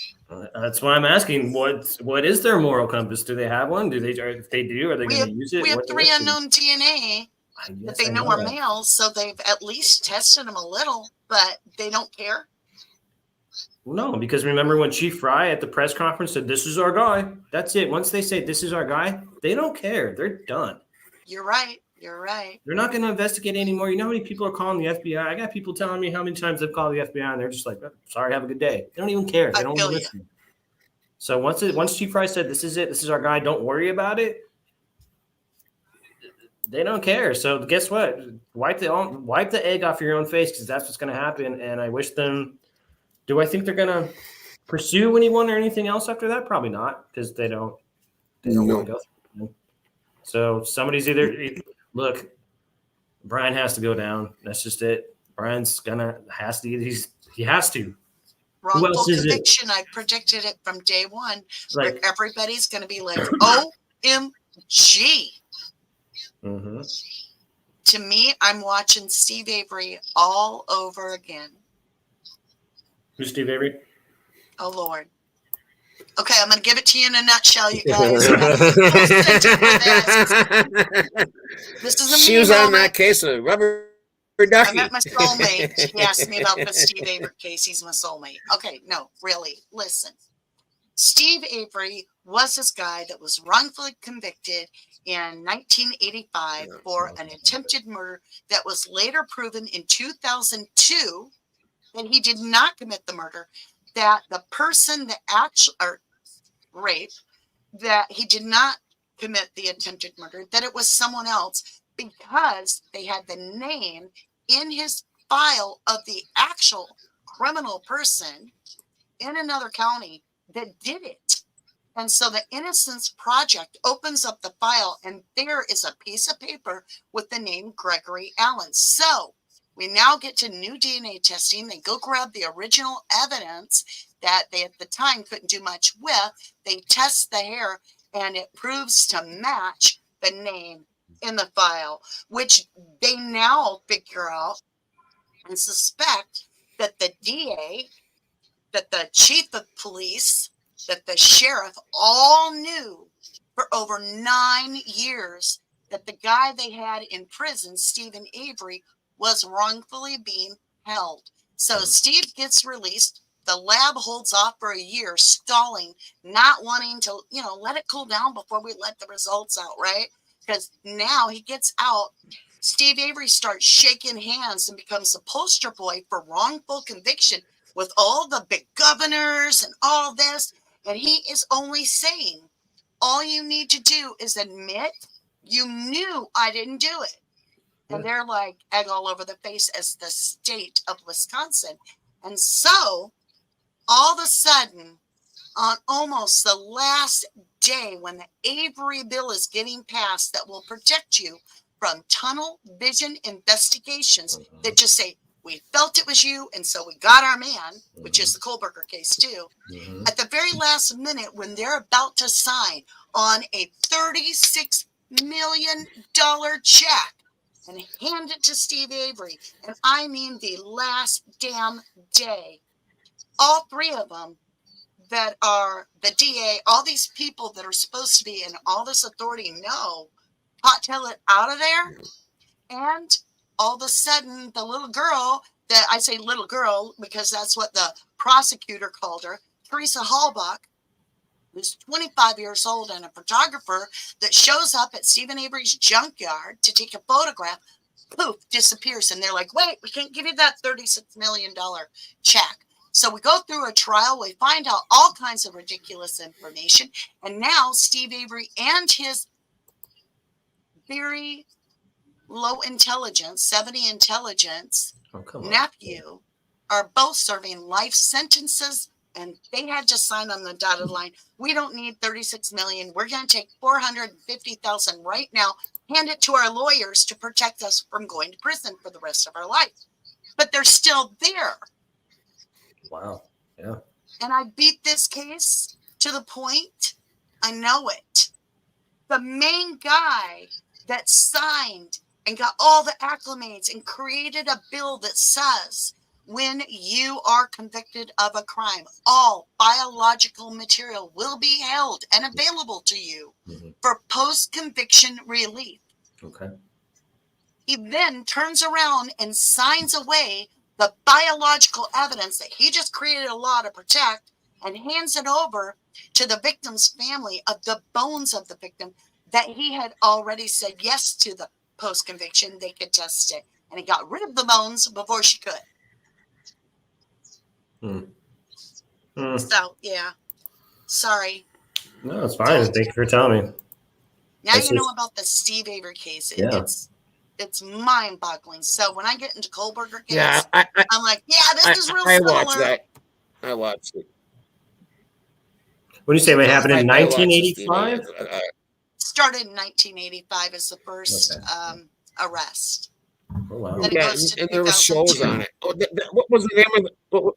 That's why I'm asking. What is their moral compass? Do they have one? If they do, are they going to use it? We have 3 unknown DNA that they know are males, so they've at least tested them a little, but they don't care. No, because remember when Chief Fry at the press conference said, "This is our guy." That's it. Once they say this is our guy, they don't care. They're done. You're right. You're right. They're not going to investigate anymore. You know how many people are calling the FBI? I got people telling me how many times they've called the FBI, and they're just like, sorry, have a good day. They don't even care. They don't even listen. So once Chief Fry said, this is it, this is our guy, don't worry about it, they don't care. So guess what? Wipe the egg off your own face, because that's what's going to happen. And I wish them – do I think they're going to pursue anyone or anything else after that? Probably not, because they don't want to go through it. So somebody's look, Brian has to go down. That's just it. Brian's he has to. Who else Wrongful is it? conviction. I predicted it from day one. Like, where everybody's going to be like, OMG. mm-hmm. To me, I'm watching Steve Avery all over again. Who's Steve Avery? Oh, Lord. Okay, I'm going to give it to you in a nutshell, you guys. This is a She was on that case of rubber ducky. I met my soulmate. He asked me about the Steve Avery case. He's my soulmate. Okay, no, really, listen. Steve Avery was this guy that was wrongfully convicted in 1985 for an attempted murder that was later proven in 2002 that he did not commit the murder, that the person that rape, that he did not commit the attempted murder, that it was someone else, because they had the name in his file of the actual criminal person in another county that did it. And so the Innocence Project opens up the file, and there is a piece of paper with the name Gregory Allen. So we now get to new DNA testing. They go grab the original evidence that they at the time couldn't do much with. They test the hair, and it proves to match the name in the file, which they now figure out and suspect that the DA, that the chief of police, that the sheriff all knew for over 9 years that the guy they had in prison, Stephen Avery, was wrongfully being held. So Steve gets released. The lab holds off for a year, stalling, not wanting to, let it cool down before we let the results out, right? Because now he gets out. Steve Avery starts shaking hands and becomes the poster boy for wrongful conviction with all the big governors and all this. And he is only saying, all you need to do is admit you knew I didn't do it. And they're like egg all over the face as the state of Wisconsin. And so all of a sudden, on almost the last day when the Avery bill is getting passed that will protect you from tunnel vision investigations that just say, we felt it was you, and so we got our man, which is the Kohlberger case too. At the very last minute, when they're about to sign on a $36 million check and hand it to Steve Avery, and I mean the last damn day, all three of them that are the DA, all these people that are supposed to be in all this authority know, hot-tail it out of there, and all of a sudden, the little girl, that I say little girl because that's what the prosecutor called her, Teresa Hallbach, who's 25 years old and a photographer that shows up at Stephen Avery's junkyard to take a photograph, poof, disappears. And they're like, wait, we can't give you that $36 million check. So we go through a trial. We find out all kinds of ridiculous information. And now Steve Avery and his very low intelligence, 70 intelligence nephew are both serving life sentences, and they had to sign on the dotted line. We don't need 36 million. We're going to take 450,000 right now, hand it to our lawyers to protect us from going to prison for the rest of our life. But they're still there. Wow. Yeah. And I beat this case to the point, I know it. The main guy that signed and got all the acclimates and created a bill that says when you are convicted of a crime, all biological material will be held and available to you for post-conviction relief. Okay. He then turns around and signs away the biological evidence that he just created a law to protect and hands it over to the victim's family of the bones of the victim that he had already said yes to the post-conviction, they could test it. And he got rid of the bones before she could. So, yeah. Sorry. No, it's fine. Thank you for telling me. Now you know about the Steve Avery case. It's mind-boggling. So when I get into Kohlberger case, I'm like, yeah, this is real similar. I watched that. I watched it. What do you say? What happened in I watched this TV. 1985? Started in 1985 as the first Okay. arrest. Oh, wow. Then it Yeah, goes to and there were shows 2002. on it. Oh, what was the name of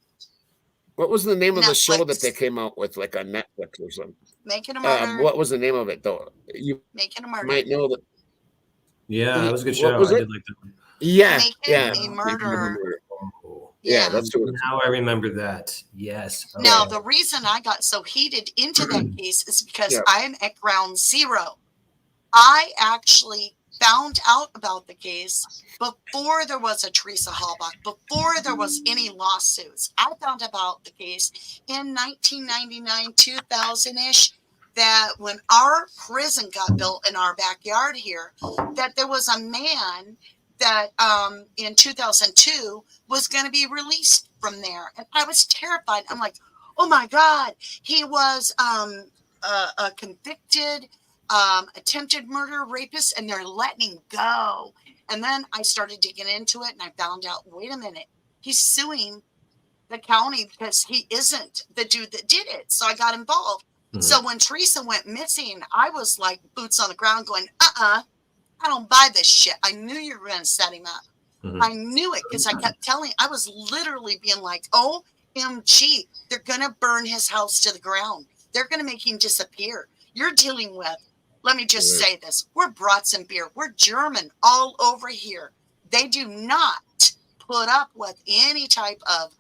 what was the name of the show that they Netflix. came out with, like on Netflix or something? Making a Murder. What was the name of it though? You Making a Murder. might know that. Yeah, that was a good What show. was I it? did like that one. Yeah, Making yeah. a Murder. Oh, Yeah, Yeah. that's what. now I remember that. Yes. Now, Okay. the reason I got so heated into that case is because Yeah. I'm at ground zero. I actually found out about the case before there was a Teresa Halbach, before there was any lawsuits. I found about the case in 1999, 2000-ish, that when our prison got built in our backyard here, that there was a man that in 2002 was going to be released from there. And I was terrified. I'm like, oh my God, he was a convicted attempted murder rapist, and they're letting him go. And then I started digging into it, and I found out, wait a minute, he's suing the county because he isn't the dude that did it. So I got involved. Mhm. So when Teresa went missing, I was like boots on the ground going, I don't buy this shit. I knew you were going to set him up. Mhm. I knew it because I kept telling, I was literally being like, OMG, they're going to burn his house to the ground. They're going to make him disappear. You're dealing with, let me just say this, we're brats and beer. We're German all over here. They do not put up with any type of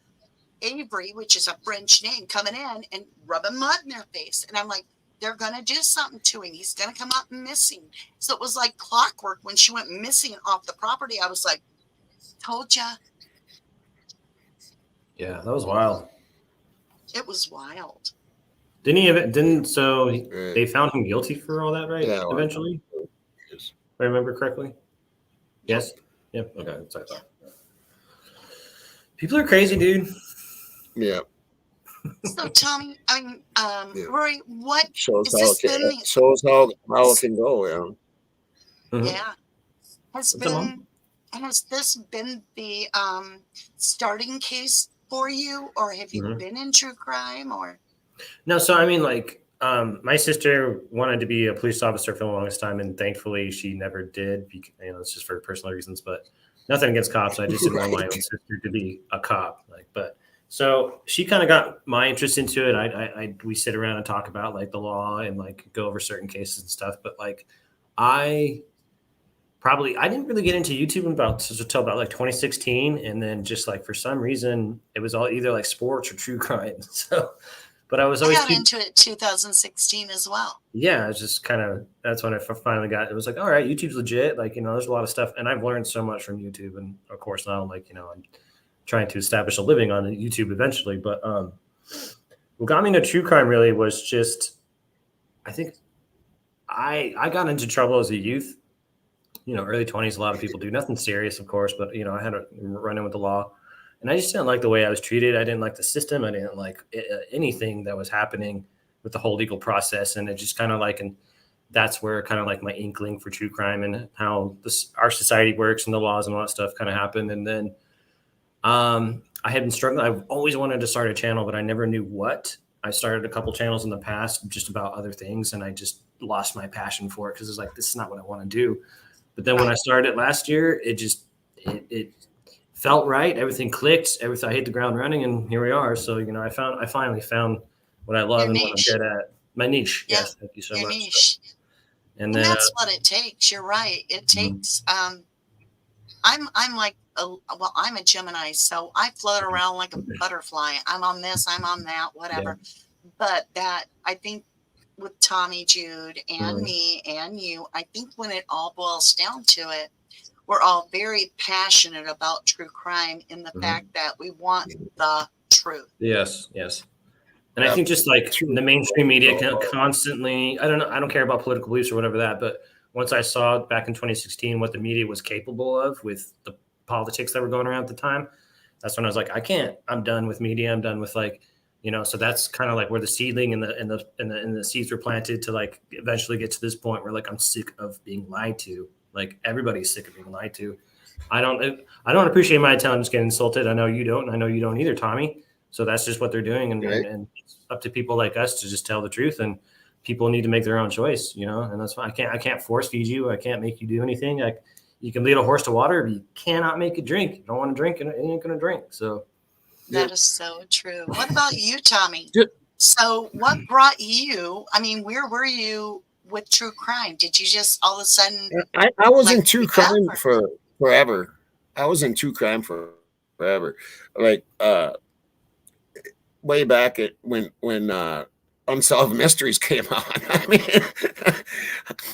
Avery, which is a French name, coming in and rubbing mud in their face. And I'm like, they're going to do something to him. He's going to come up missing. So it was like clockwork. When she went missing off the property, I was like, told ya. Yeah, that was wild. It was wild. So they found him guilty for all that, right? Yeah, well, Eventually? yes. If I remember correctly? Yes? Yep. Okay. That's what I thought. People are crazy, dude. Yeah. So Tommy, I mean, Yeah. Rory, what Shows has how this it can, been? shows how it can go. Yeah. Mhm. Yeah, has this been the starting case for you, or have you been in true crime, or? No, so I mean, like, my sister wanted to be a police officer for the longest time, and thankfully she never did. Because, it's just for personal reasons, but nothing against cops. I just didn't want my own sister to be a cop. So she kind of got my interest into it. We sit around and talk about like the law and like go over certain cases and stuff. But like, I didn't really get into YouTube until about like 2016, and then just like for some reason it was all either like sports or true crime. So. But I was always got into it 2016 as well. Yeah, it's just kind of, that's when I finally got, it was like, all right, YouTube's legit. Like, there's a lot of stuff, and I've learned so much from YouTube. And of course now, like, I'm trying to establish a living on YouTube eventually. But what got me into true crime really was just, I think I got into trouble as a youth, early 20s. A lot of people do, nothing serious, of course, but I had a run in with the law. And I just didn't like the way I was treated. I didn't like the system. I didn't like anything that was happening with the whole legal process. And it just kind of like, and that's where kind of like my inkling for true crime and how our society works and the laws and all that stuff kind of happened. And then I had been struggling. I've always wanted to start a channel, but I never knew what. I started a couple channels in the past just about other things, and I just lost my passion for it because it's like, this is not what I want to do. But then when I started last year, it felt right. Everything clicked. I hit the ground running, and here we are. So, I finally found what I love and what I'm good at. My niche. Yeah. Yes. Thank you so much. Niche. And And then, that's what it takes. You're right. It takes, I'm like, I'm a Gemini, so I float around like a butterfly. I'm on this, I'm on that, whatever. But that, I think with Tommy, Jude, and me and you, I think when it all boils down to it, we're all very passionate about true crime in the fact that we want the truth. yes. And I think just like the mainstream media constantly, I don't care about political beliefs or whatever that, but once I saw back in 2016 what the media was capable of with the politics that were going around at the time, that's when I was like, I'm done with media. I'm done with like, so that's kind of like where the seedling and the seeds were planted to like eventually get to this point where like I'm sick of being lied to. Like everybody's sick of being lied to. I don't appreciate my intelligence getting insulted. I know you don't, and I know you don't either, Tommy. So that's just what they're doing. And it's up to people like us to just tell the truth, and people need to make their own choice, you know, and that's fine. I can't force feed you. I can't make you do anything. Like, you can lead a horse to water, but you cannot make it drink. You don't want to drink, and it ain't going to drink. So that is so true. What about you, Tommy? So what brought you, I mean, where were you with true crime? Did you just all of a sudden? I was in true crime for forever. I was in true crime for forever. Like way back at when Unsolved Mysteries came on.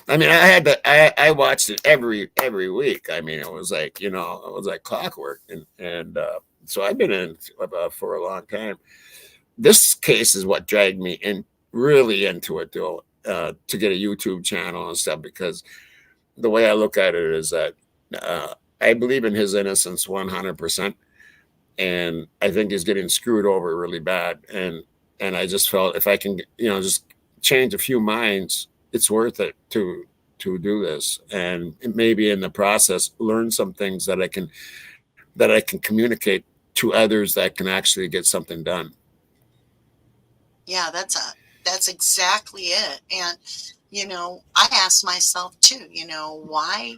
I mean, I watched it every week. I mean, it was like, you know, it was like clockwork, and so I've been in for a long time. This case is what dragged me really into it, though, to get a YouTube channel and stuff, because the way I look at it is that I believe in his innocence 100%, and I think he's getting screwed over really bad. And I just felt if I can, you know, just change a few minds, it's worth it to do this, and maybe in the process learn some things that I can communicate to others that can actually get something done. Yeah, that's exactly it. And, you know, I asked myself too, you know, why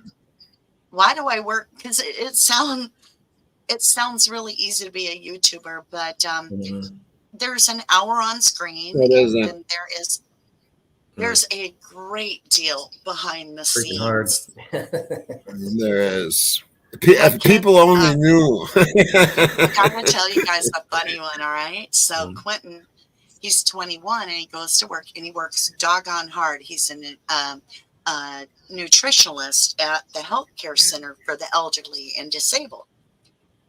do I work? Because it sounds really easy to be a YouTuber, but there's an hour on screen, and there's a great deal behind the scenes. Hard. There is. People only knew. I'm going to tell you guys a funny one, all right? So Quentin, he's 21, and he goes to work, and he works doggone hard. He's a nutritionalist at the healthcare center for the elderly and disabled.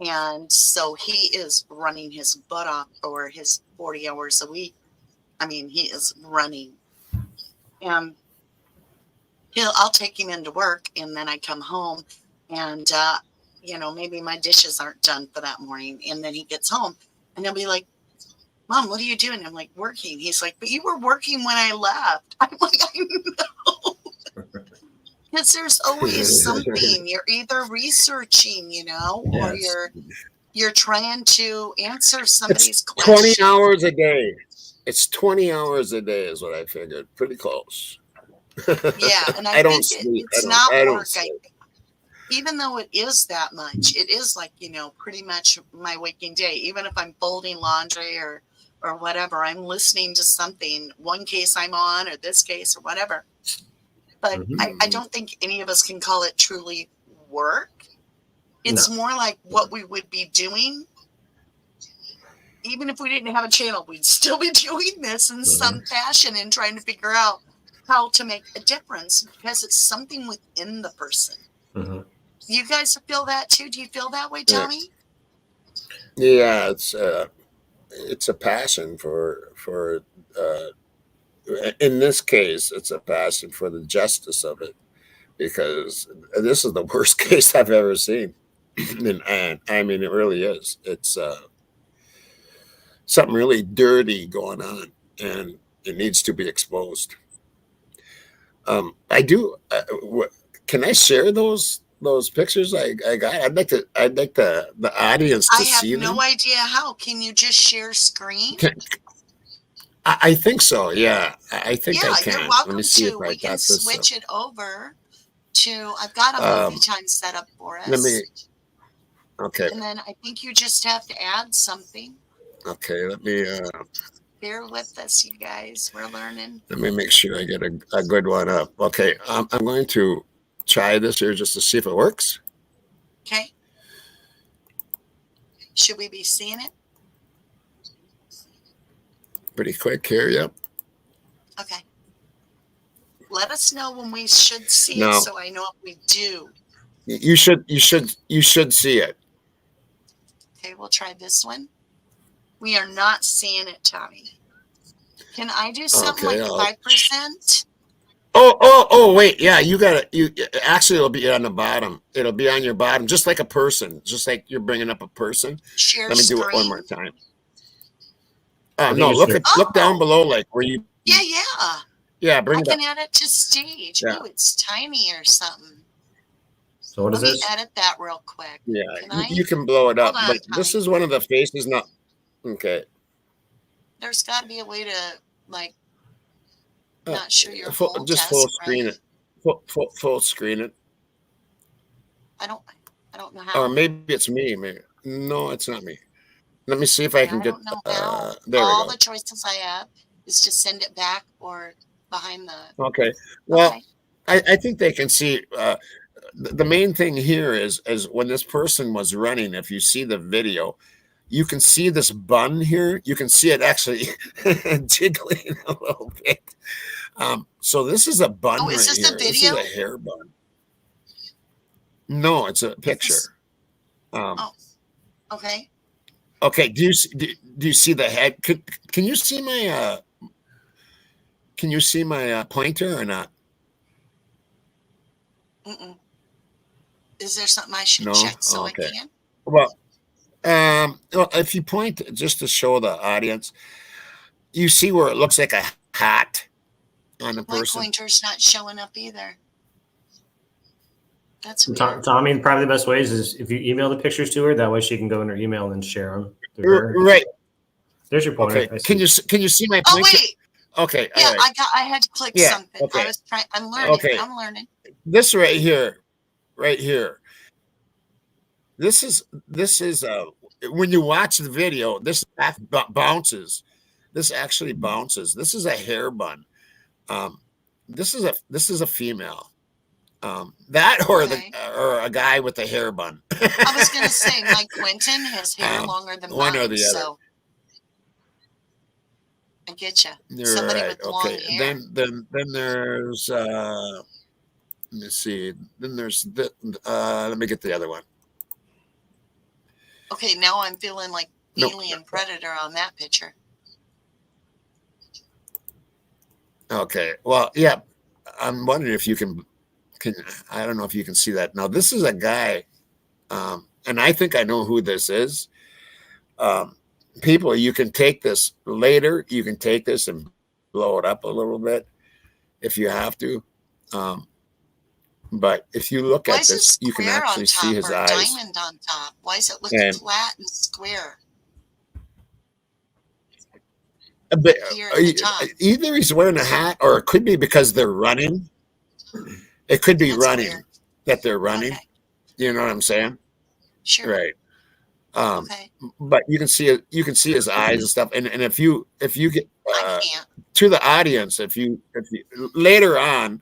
And so he is running his butt off for his 40 hours a week. I mean, he is running. And I'll take him into work, and then I come home, and you know, maybe my dishes aren't done for that morning. And then he gets home, and he'll be like, "Mom, what are you doing?" I'm like, "Working." He's like, "But you were working when I left." I'm like, "I know." Because there's always something. You're either researching, you know, or you're trying to answer somebody's question. 20 hours a day. It's 20 hours a day is what I figured. Pretty close. Yeah, and I don't think sleep. it's not work. Even though it is that much, it is like, you know, pretty much my waking day. Even if I'm folding laundry or whatever, I'm listening to something. One case I'm on, or this case, or whatever. But I don't think any of us can call it truly work. It's more like what we would be doing. Even if we didn't have a channel, we'd still be doing this in some fashion and trying to figure out how to make a difference, because it's something within the person. You guys feel that too? Do you feel that way, Tommy? Yeah, it's a passion for in this case, it's a passion for the justice of it, because this is the worst case I've ever seen. And I mean, it really is. It's something really dirty going on, and it needs to be exposed. I do. Can I share those pictures I got? I'd like the audience to see them. I have no idea how. Can you just share screen? I think so. Yeah, I think I can. You're welcome Let me see to. If I we got can this switch it over to. I've got a movie time set up for us. Okay. And then I think you just have to add something. Okay. Let me. Bear with us, you guys. We're learning. Let me make sure I get a good one up. Okay. I'm going to try this here just to see if it works. Okay. Should we be seeing it? Pretty quick here. Yep. Okay. Let us know when we should see it, so I know if we do. You should see it. Okay, we'll try this one. We are not seeing it, Tommy. Can I do something like 5%? Oh, wait. Yeah, you got it. Actually, it'll be on the bottom. It'll be on your bottom, just like a person, just like you're bringing up a person. Share Let me screen. do it one more time. No, look down below, like where you. Yeah, bring it up. I can add it to stage. Yeah. Ooh, it's tiny or something. So what is this? Let me edit that real quick. Yeah, you can blow it up. But this is one of the faces. Okay. There's got to be a way to like Uh, not show your full, whole just desk, full screen right? it. Full screen it. I don't know Or how. maybe it's me. Maybe no, it's not me. Let me see if I Yeah, can I get. don't know how. There we All go. the choices I have is to send it back or behind the. Okay. Well, Okay. I think they can see. The main thing here is when this person was running. If you see the video, you can see this bun here. You can see it actually jiggling a little bit. So this is a bun Oh, is right this a here. This is video? a hair bun. No, it's a Is picture. this? Um, Oh, okay. okay. Do you see the head? Can you see my pointer or not? Mm-mm. Is there something I should No. check so I Okay. can? Well, well, if you point just to show the audience, you see where it looks like a hat on the My person. pointer's not showing up either. That's weird. Tommy, probably the best ways is if you email the pictures to her. That way she can go in her email and then share them through her. Right. There's your pointer. Okay. I see. Can you see my Oh pointer? wait. Okay. Yeah, All right. I had to click Yeah. something. Okay. I was trying. I'm learning. Okay. I'm learning. This right here. This is when you watch the video, this bounces. This actually bounces. This is a hair bun. This is a female. That or Okay. or a guy with a hair bun. I was gonna say my Quentin has hair longer than one mine, or the other. so I get you. You're Somebody right. with long Okay. hair. Then there's let me see. Then there's the let me get the other one. Okay, now I'm feeling like Nope. alien predator on that picture. Okay. Well, yeah. I'm wondering if you can I don't know if you can see that. Now this is a guy, and I think I know who this is. People, you can take this later. You can take this and blow it up a little bit if you have to. But if you look Why at is it this, you can square on actually see top his or a eyes. diamond on top? Why is it look And- flat and square But here at the top? either he's wearing a hat, or it could be because they're running. It could be That's running weird. that they're running. Okay, You know what I'm saying? sure. Right. Okay, But you can see it. You can see his eyes and stuff. And if you get I can't. to the audience, if you later on,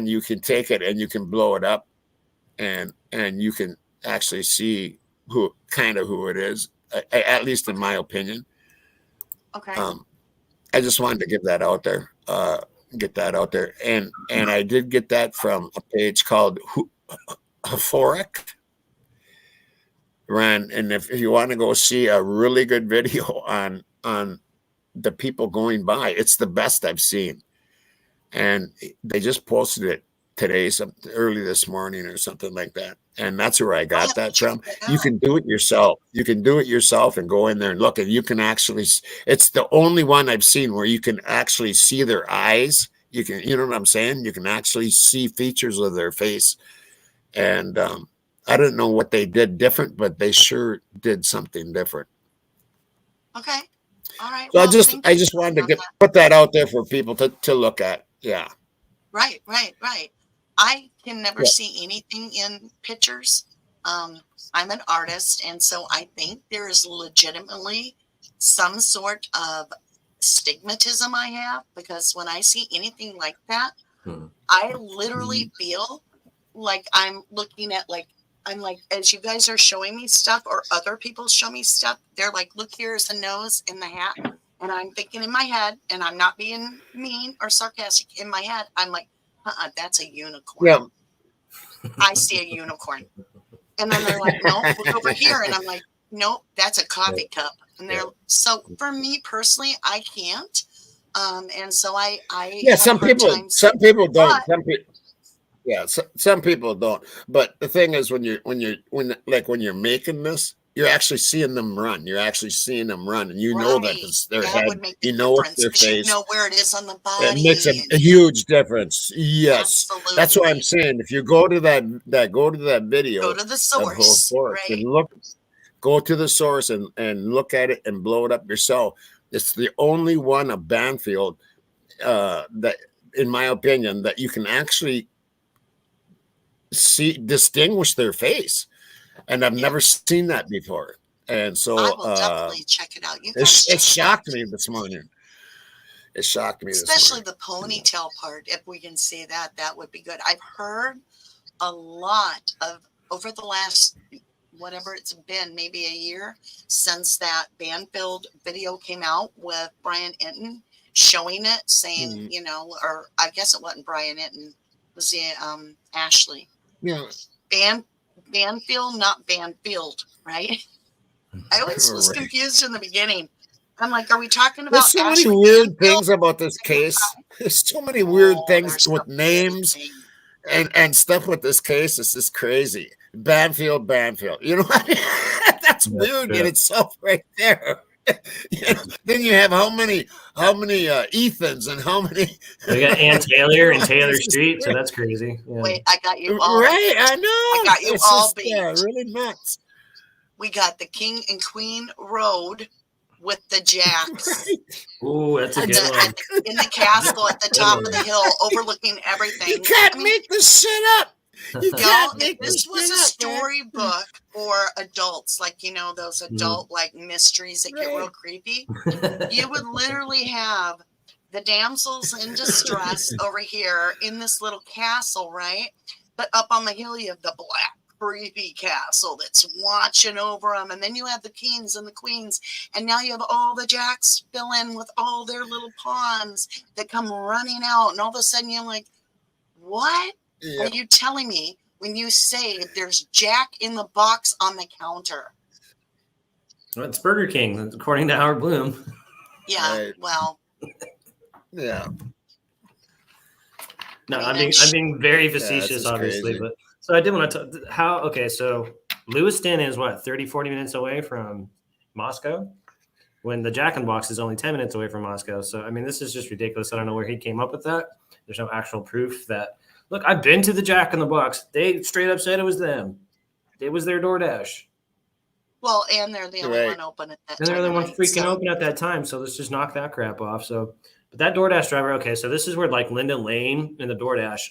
you can take it and you can blow it up, and you can actually see who it is. At least in my opinion. Okay. I just wanted to get that out there. And I did get that from a page called Euphoric. And if you want to go see a really good video on the people going by, it's the best I've seen. And they just posted it today, early this morning or something like that. And that's where I got that from. You can do it yourself. You can do it yourself and go in there and look. And you can actually, it's the only one I've seen where you can actually see their eyes. You can, you know what I'm saying? You can actually see features of their face. And I don't know what they did different, but they sure did something different. Okay. All right. So well, I just wanted to put that out there for people to look at. Yeah. Right. I can never see anything in pictures. I'm an artist, and so I think there is legitimately some sort of stigmatism I have, because when I see anything like that, I literally feel like I'm looking at I'm like, as you guys are showing me stuff or other people show me stuff, they're like, look, here's a nose in the hat. And I'm thinking in my head, and I'm not being mean or sarcastic, in my head, I'm like, that's a unicorn. Yeah. I see a unicorn. And then they're like, no, look over here. And I'm like, nope, that's a coffee cup. And they're so for me personally, I can't. And so I some people don't. Some people, some people don't. But the thing is, when you're making this, you're actually seeing them run. You're actually seeing them run, and you know that it's their head. You know it's their face. You know where it is on the body. It makes a huge difference. Yes, absolutely. That's what I'm saying. If you go to that video, go to the source, right? And Go to the source and look at it and blow it up yourself. It's the only one of Banfield that, in my opinion, that you can actually distinguish their face. And I've never seen that before. And so I will definitely check it out. it shocked me this morning. It shocked me, especially the ponytail part. If we can see that, that would be good. I've heard a lot of over the last, whatever it's been, maybe a year since that Banfield video came out with Brian Enton showing it, saying, you know, or I guess it wasn't Brian Enton, it was the Ashley. Yeah. Banfield, not Banfield, right? I always was confused in the beginning. I'm like, are we talking about? There's so many weird things about this case. There's so many weird things with names and stuff with this case. It's just crazy. Banfield. You know what? That's weird in itself, right there. You know, then you have how many Ethans and how many? We got Ann Taylor and Taylor Street, so that's crazy. Yeah. Wait, I got you all. Right, I know. I got you it's all just, beat. Really nuts. We got the King and Queen Road with the Jacks. Ooh, that's a good one. In the castle at the top of the hill, overlooking everything. You can't make this shit up. You can't make this was a storybook for adults, like, you know, those adult like mysteries that get real creepy. You would literally have the damsels in distress over here in this little castle, right? But up on the hill, you have the black creepy castle that's watching over them, and then you have the kings and the queens, and now you have all the Jacks fill in with all their little pawns that come running out, and all of a sudden you're like, what are you telling me when you say there's Jack in the box on the counter? Well, it's Burger King, according to Howard Bloom. Yeah, right. Well, yeah. No, I'm being very facetious, obviously, crazy. But so I did want to talk okay, so Lewiston is what, 30-40 minutes away from Moscow, when the Jack in the Box is only 10 minutes away from Moscow. So I mean, this is just ridiculous. I don't know where he came up with that. There's no actual proof that, look, I've been to the Jack in the Box. They straight up said it was them. It was their DoorDash. Well, and they're the only one open at that time. And they're the one freaking open at that time. So let's just knock that crap off. So, but that DoorDash driver, okay, so this is where like Linda Lane and the DoorDash,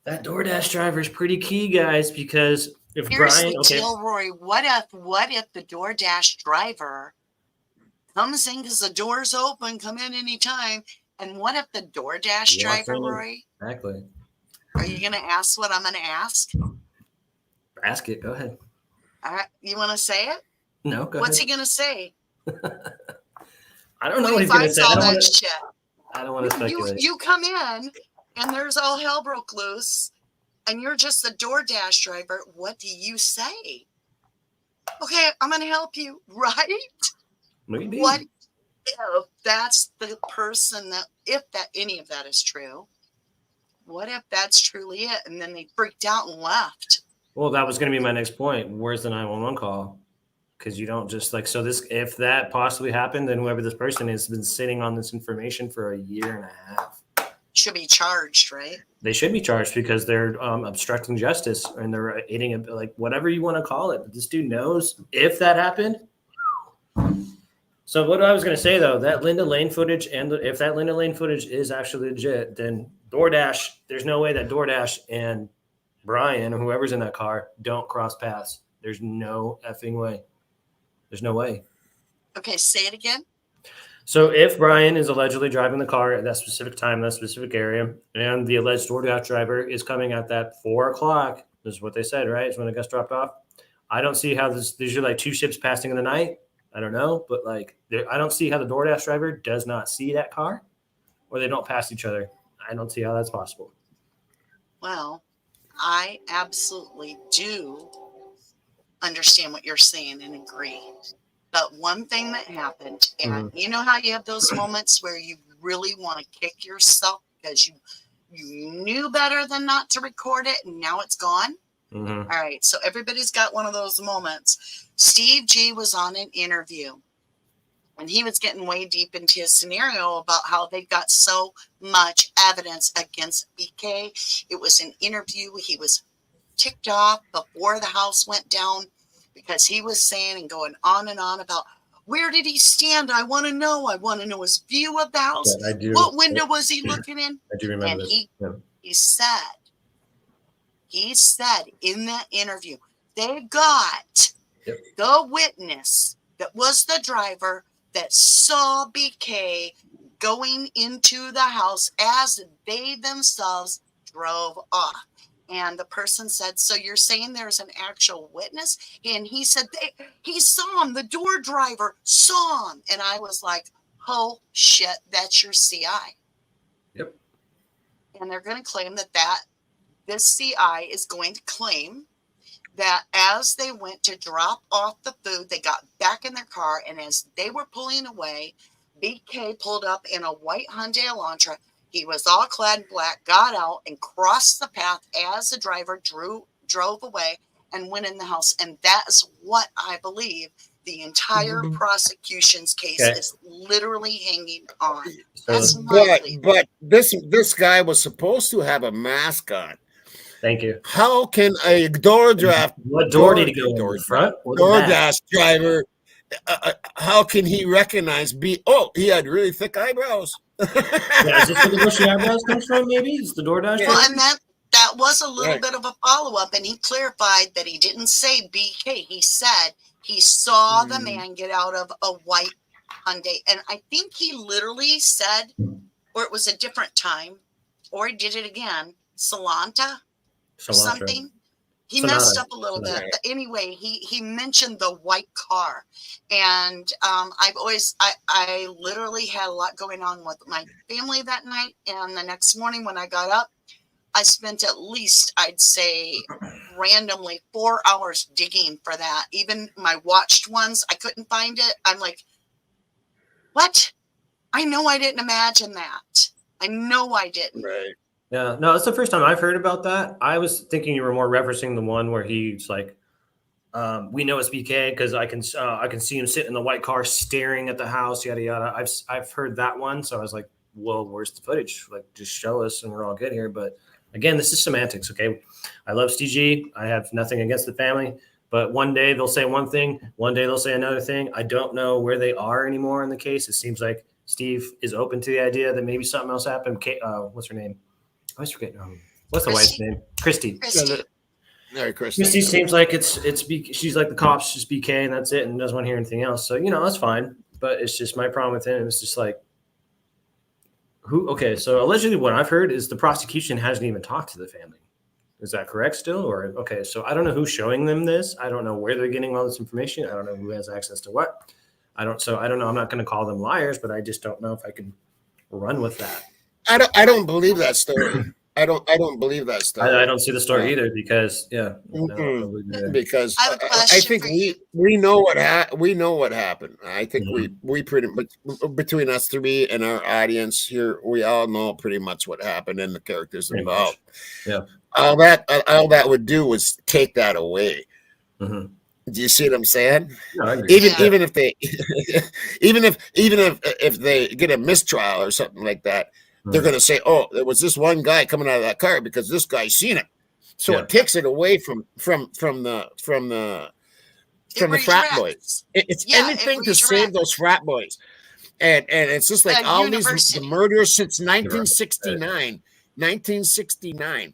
that DoorDash driver is pretty key, guys, because if here's the deal, Rory, what if the DoorDash driver comes in because the door's open, come in anytime, and what if the DoorDash driver, Rory? Exactly. Are you going to ask what I'm going to ask? Ask it. Go ahead. All right. You want to say it? No, go What's ahead. he going to say? I don't know what he's going to say. I don't want to speculate. You come in, and there's all hell broke loose, and you're just the DoorDash driver. What do you say? Okay, I'm going to help you, right? Maybe. What if that's the person if any of that is true? What if that's truly it? And then they freaked out and left. Well, that was going to be my next point. Where's the 911 call? Because you don't just if that possibly happened, then whoever this person is has been sitting on this information for a year and a half. Should be charged, right? They should be charged because they're obstructing justice and they're aiding, like whatever you want to call it. But this dude knows if that happened. So what I was going to say, though, that Linda Lane footage, and if that Linda Lane footage is actually legit, then DoorDash, there's no way that DoorDash and Brian or whoever's in that car don't cross paths. There's no effing way. There's no way. Okay, say it again. So if Brian is allegedly driving the car at that specific time, that specific area, and the alleged DoorDash driver is coming at that 4 o'clock, this is what they said, right? Is when it gets dropped off. I don't see how these are like two ships passing in the night. I don't know, but I don't see how the DoorDash driver does not see that car or they don't pass each other. I don't see how that's possible. Well, I absolutely do understand what you're saying and agree. But one thing that happened, and you know how you have those moments where you really want to kick yourself because you knew better than not to record it and now it's gone? All right, so everybody's got one of those moments. Steve G was on an interview, and he was getting way deep into his scenario about how they've got so much evidence against BK. It was an interview. He was ticked off before the house went down because he was saying and going on and on about where did he stand? I want to know. I want to know his view of the house. Yeah, I do. What window was he looking in? I do remember And this. he said in that interview, they got the witness that was the driver that saw BK going into the house as they themselves drove off. And the person said, so you're saying there's an actual witness? And he said, he saw him. The door driver saw him. And I was like, oh, shit, that's your CI. Yep. And they're going to claim that this CI is going to claim that as they went to drop off the food, they got back in their car. And as they were pulling away, BK pulled up in a white Hyundai Elantra. He was all clad in black, got out and crossed the path as the driver drove away and went in the house. And that's what I believe the entire prosecution's case is literally hanging on. That's my belief. But this guy was supposed to have a mask on. Thank you. How can a what door did he go in the front? DoorDash driver, how can he recognize he had really thick eyebrows? Yeah, is this where the bushy eyebrows comes from? Maybe it's the DoorDash. Well, and that was a little bit of a follow-up, and he clarified that he didn't say BK. He said he saw the man get out of a white Hyundai, and I think he literally said, or it was a different time, or he did it again, Solanta or something. He messed up a little bit, but anyway, he mentioned the white car, and I literally had a lot going on with my family that night, and the next morning when I got up, I spent at least, I'd say, randomly 4 hours digging for that. Even my watched ones, I couldn't find it. I'm like, what? I know I didn't imagine that. I know I didn't. Right. Yeah, no, it's the first time I've heard about that. I was thinking you were more referencing the one where he's like, we know it's BK because I can see him sitting in the white car staring at the house, yada yada. I've heard that one, so I was like, well, where's the footage? Like, just show us, and we're all good here. But again, this is semantics, okay? I love CG. I have nothing against the family, but one day they'll say one thing, one day they'll say another thing. I don't know where they are anymore in the case. It seems like Steve is open to the idea that maybe something else happened. What's her name? I always forget. What's the wife's name? Christy. Christy seems like she's like the cops, just BK, and that's it, and doesn't want to hear anything else. So that's fine. But it's just my problem with him. It's just like, who? Okay, so allegedly, what I've heard is the prosecution hasn't even talked to the family. Is that correct still? Or okay, so I don't know who's showing them this. I don't know where they're getting all this information. I don't know who has access to what. I don't know. I'm not going to call them liars, but I just don't know if I can run with that. I don't believe that story. I don't believe that story. I don't see the story either because because I think we know what happened. I think we pretty much, between us three and our audience here, we all know pretty much what happened and the characters involved. Yeah, all that would do was take that away. Mm-hmm. Do you see what I'm saying? No, I agree. Even if they if they get a mistrial or something like that, they're going to say, "Oh, there was this one guy coming out of that car because this guy's seen it." So it takes it away from the frat boys. It's anything to save those frat boys, and it's just like all these murders since 1969. 1969,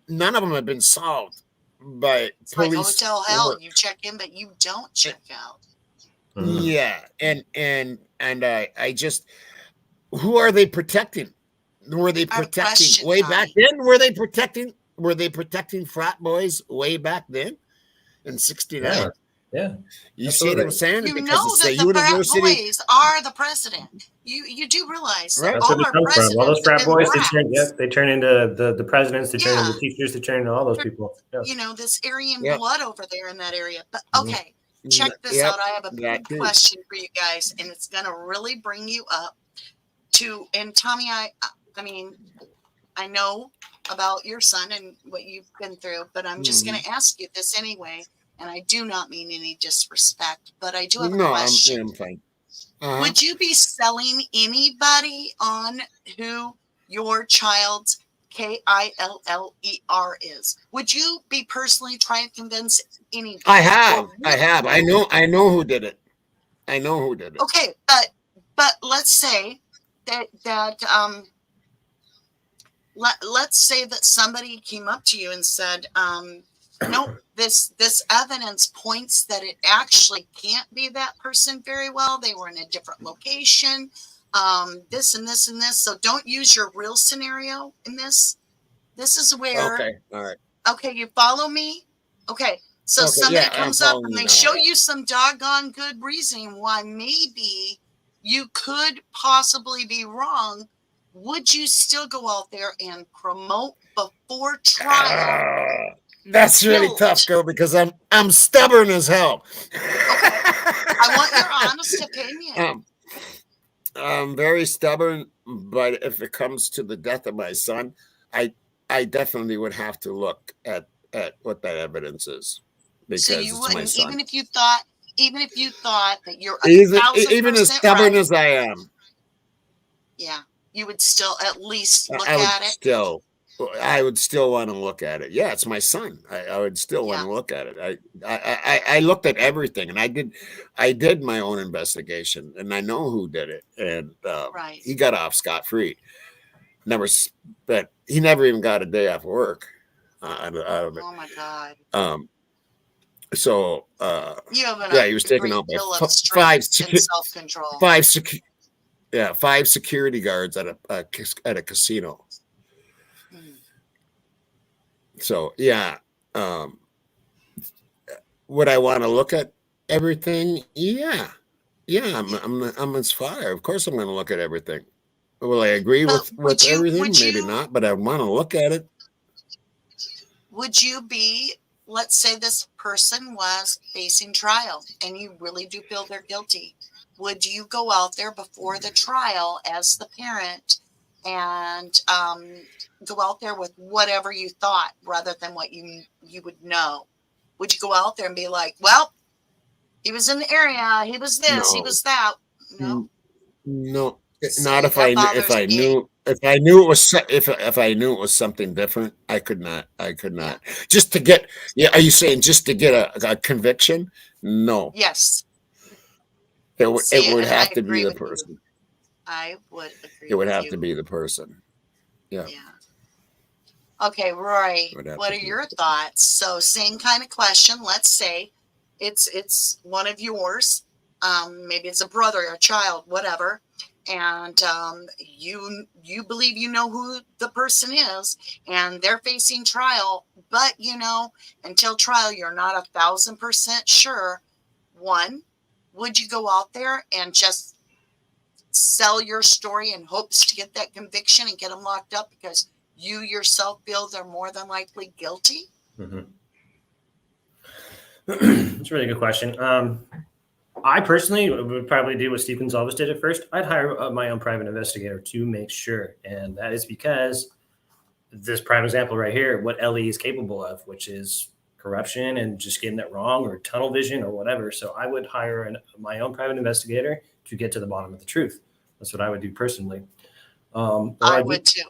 none of them have been solved by police. Like hotel hell, you check in, but you don't check out. Yeah, and I just. Who are they protecting? Were they protecting way back then? Were they protecting frat boys way back then in 69? Yeah. You see what I'm saying? You know that the frat boys are the president. You do realize that all our presidents, all those frat boys, they turn into the presidents, they turn into teachers, they turn into all those people. Yeah. You know, this Aryan blood over there in that area. But okay, check this out. I have a big question for you guys, and it's gonna really bring you up. And Tommy, I mean, I know about your son and what you've been through, but I'm just going to ask you this anyway. And I do not mean any disrespect, but I do have a question. I'm fine. Would you be selling anybody on who your child's Killer is. Would you be personally trying to convince any? I have. I know who did it. I know who did it. Okay, but let's say that let's say that somebody came up to you and said, no, this evidence points that it actually can't be that person very well. They were in a different location. This and this and this. So don't use your real scenario in this. This is where. Okay. All right. Okay, you follow me? Okay. So Okay, somebody yeah, comes I'm up following and you they now. show you some doggone good reasoning why maybe you could possibly be wrong. Would you still go out there and promote before trial? That's really tough, girl, because I'm stubborn as hell. Okay. I want your honest opinion. I'm very stubborn, but if it comes to the death of my son, I definitely would have to look at what that evidence is, because So you it's my wouldn't, son. even if you thought that you're Even as 1,000% stubborn right, as I am, yeah, you would still at least look I would at it. still want to look at it. Yeah, it's my son. I would still want Yeah. to look at it. I looked at everything, and I did my own investigation, and I know who did it, and Right. he got off scot-free. But he never even got a day off work out of it. Oh my God. So You have he was taken great out by deal of five strength and self-control. five security guards at a casino. So yeah, would I want to look at everything? Yeah. I'm as fire. Of course, I'm going to look at everything. Will I agree with everything? Maybe not, but I want to look at it. Would you be, let's say this person was facing trial and you really do feel they're guilty. Would you go out there before the trial as the parent and go out there with whatever you thought rather than what you would know? Would you go out there and be like, well, he was in the area, he was this, he was that? No. No. See, Not if that I bothers me. if I knew it was if I knew it was something different. I could not. Just to get, are you saying just to get a conviction? No. Yes. It would and have I to be agree the with you. person. I would agree. It would with have you. to be the person. Yeah. Okay, Rory, what are your thoughts? So same kind of question. Let's say it's one of yours. Maybe it's a brother or a child, whatever. And you believe you know who the person is, and they're facing trial, but until trial you're not 1,000% sure. One, would you go out there and just sell your story in hopes to get that conviction and get them locked up because you yourself feel they're more than likely guilty? Mm-hmm. That's a really good question. I personally would probably do what Steve Gonzalez did at first. I'd hire my own private investigator to make sure. And that is because this prime example right here, what Ellie is capable of, which is corruption and just getting it wrong or tunnel vision or whatever. So I would hire my own private investigator to get to the bottom of the truth. That's what I would do personally. I would too.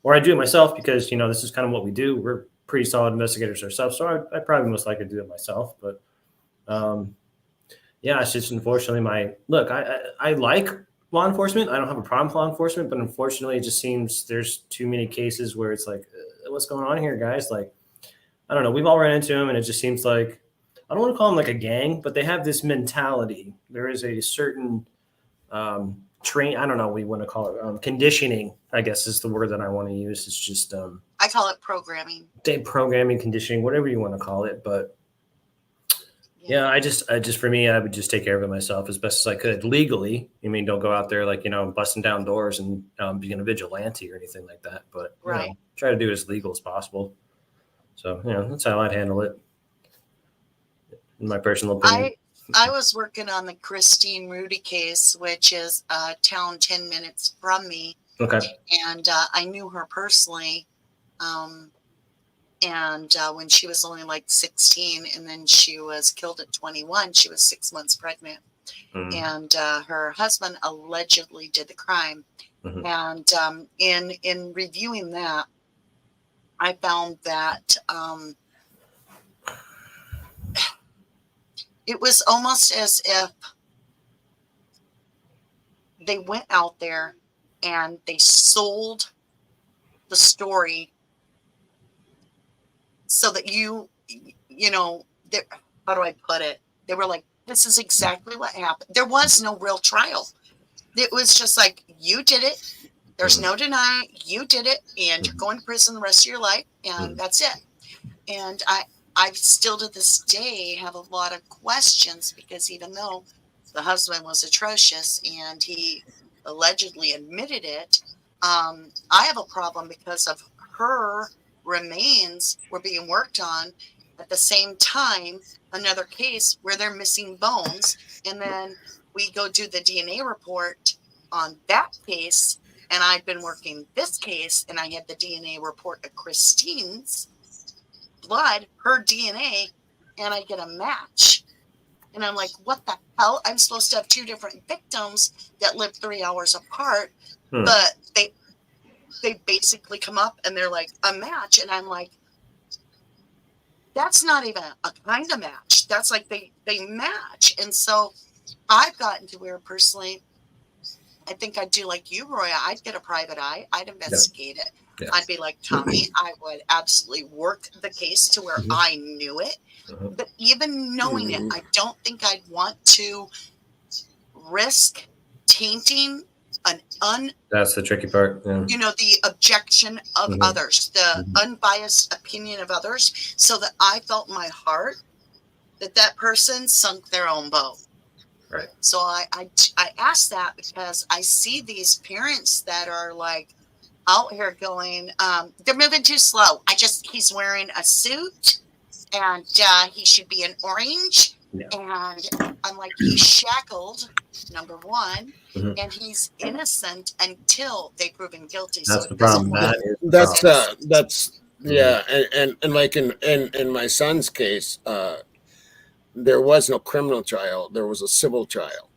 Or I do it myself because, this is kind of what we do. We're pretty solid investigators ourselves. So I probably most likely do it myself. But yeah, it's just unfortunately I like law enforcement. I don't have a problem with law enforcement, but unfortunately it just seems there's too many cases where it's like, what's going on here, guys? Like, I don't know. We've all run into them, and it just seems like, I don't want to call them like a gang, but they have this mentality. There is a certain I don't know what you want to call it. Conditioning, I guess, is the word that I want to use. It's just I call it programming. Programming, conditioning, whatever you want to call it. But yeah, I just for me, I would just take care of it myself as best as I could legally. I mean, don't go out there like, busting down doors and being a vigilante or anything like that. But try to do it as legal as possible. So, that's how I'd handle it, in my personal opinion. I was working on the Christine Rudy case, which is a town 10 minutes from me. Okay. And I knew her personally. And when she was only like 16, and then she was killed at 21, she was 6 months pregnant. Mm-hmm. And her husband allegedly did the crime. Mm-hmm. And in reviewing that, I found that it was almost as if they went out there and they sold the story so that you know, how do I put it? They were like, this is exactly what happened. There was no real trial. It was just like, you did it. There's no denying you did it, and you're going to prison the rest of your life, and that's it. And I still to this day have a lot of questions, because even though the husband was atrocious and he allegedly admitted it, I have a problem because of her remains were being worked on at the same time, another case where they're missing bones, and then we go do the DNA report on that case, and I'd been working this case, and I had the DNA report of Christine's blood, her DNA, and I get a match. And I'm like, what the hell? I'm supposed to have two different victims that live 3 hours apart, but they basically come up and they're like a match, and I'm like, that's not even a kind of match. That's like they match. And so I've gotten to where personally, I think I'd do like you, Roy. I'd get a private eye. I'd investigate it. Yeah. I'd be like, Tommy, I would absolutely work the case to where I knew it. But even knowing it, I don't think I'd want to risk tainting that's the tricky part. Yeah. You know, the objection of others, the unbiased opinion of others, so that I felt in my heart that that person sunk their own boat. Right. So I ask that because I see these parents that are like out here going, they're moving too slow. He's wearing a suit, and he should be in orange. Yeah. And I'm like, he's shackled, number one, and he's innocent until they prove him guilty. That's so the problem. That's yeah, and like in my son's case, there was no criminal trial. There was a civil trial,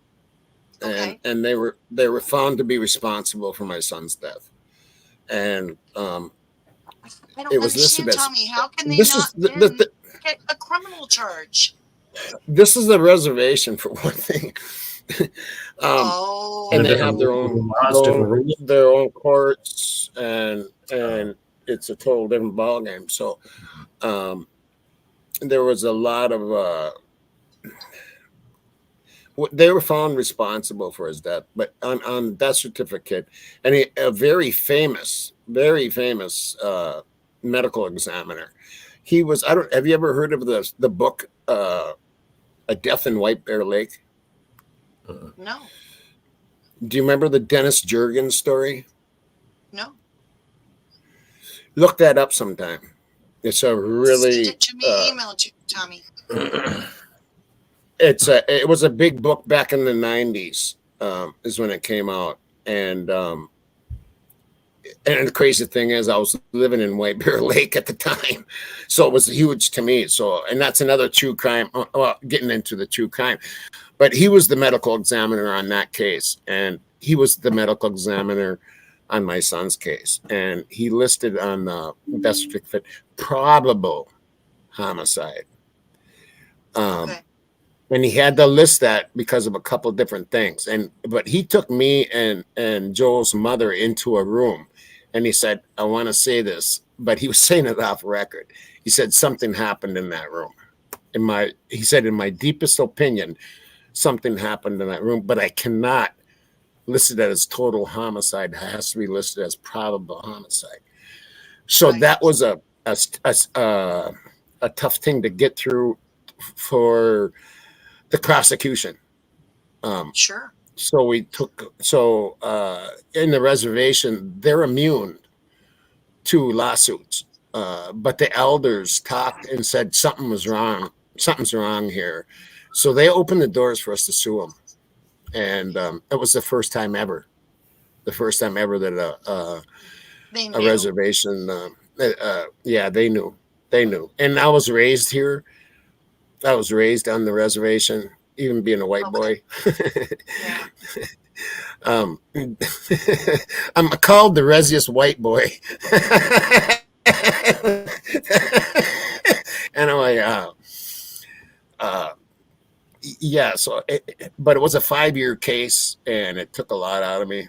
and they were found to be responsible for my son's death, and I don't it was listed as, Tommy. How can they not get a criminal charge? This is the reservation for one thing. And they have their own courts, and it's a total different ballgame. So there was a lot of they were found responsible for his death, but on death certificate, and a very famous medical examiner. He was, have you ever heard of the book A Death in White Bear Lake? No. Do you remember the Dennis Jurgens story? No. Look that up sometime. It's a really send it to me, email to Tommy. It was a big book back in the 90s, is when it came out. And the crazy thing is, I was living in White Bear Lake at the time, so it was huge to me. So, and that's another true crime. Well, getting into the true crime, but he was the medical examiner on that case, and he was the medical examiner on my son's case, and he listed on the death certificate probable homicide. And he had to list that because of a couple of different things. But he took me and Joel's mother into a room, and he said, I want to say this, but he was saying it off record. He said something happened in that room. He said, in my deepest opinion, something happened in that room, but I cannot list it as total homicide. It has to be listed as probable homicide. So that was a tough thing to get through for the prosecution. Sure. So in the reservation, they're immune to lawsuits. But the elders talked and said something's wrong here. So they opened the doors for us to sue them. And it was the first time ever that a reservation, they knew. And I was raised here. I was raised on the reservation, even being a white boy. I'm called the resiest white boy. yeah. So, but it was a 5-year case, and it took a lot out of me,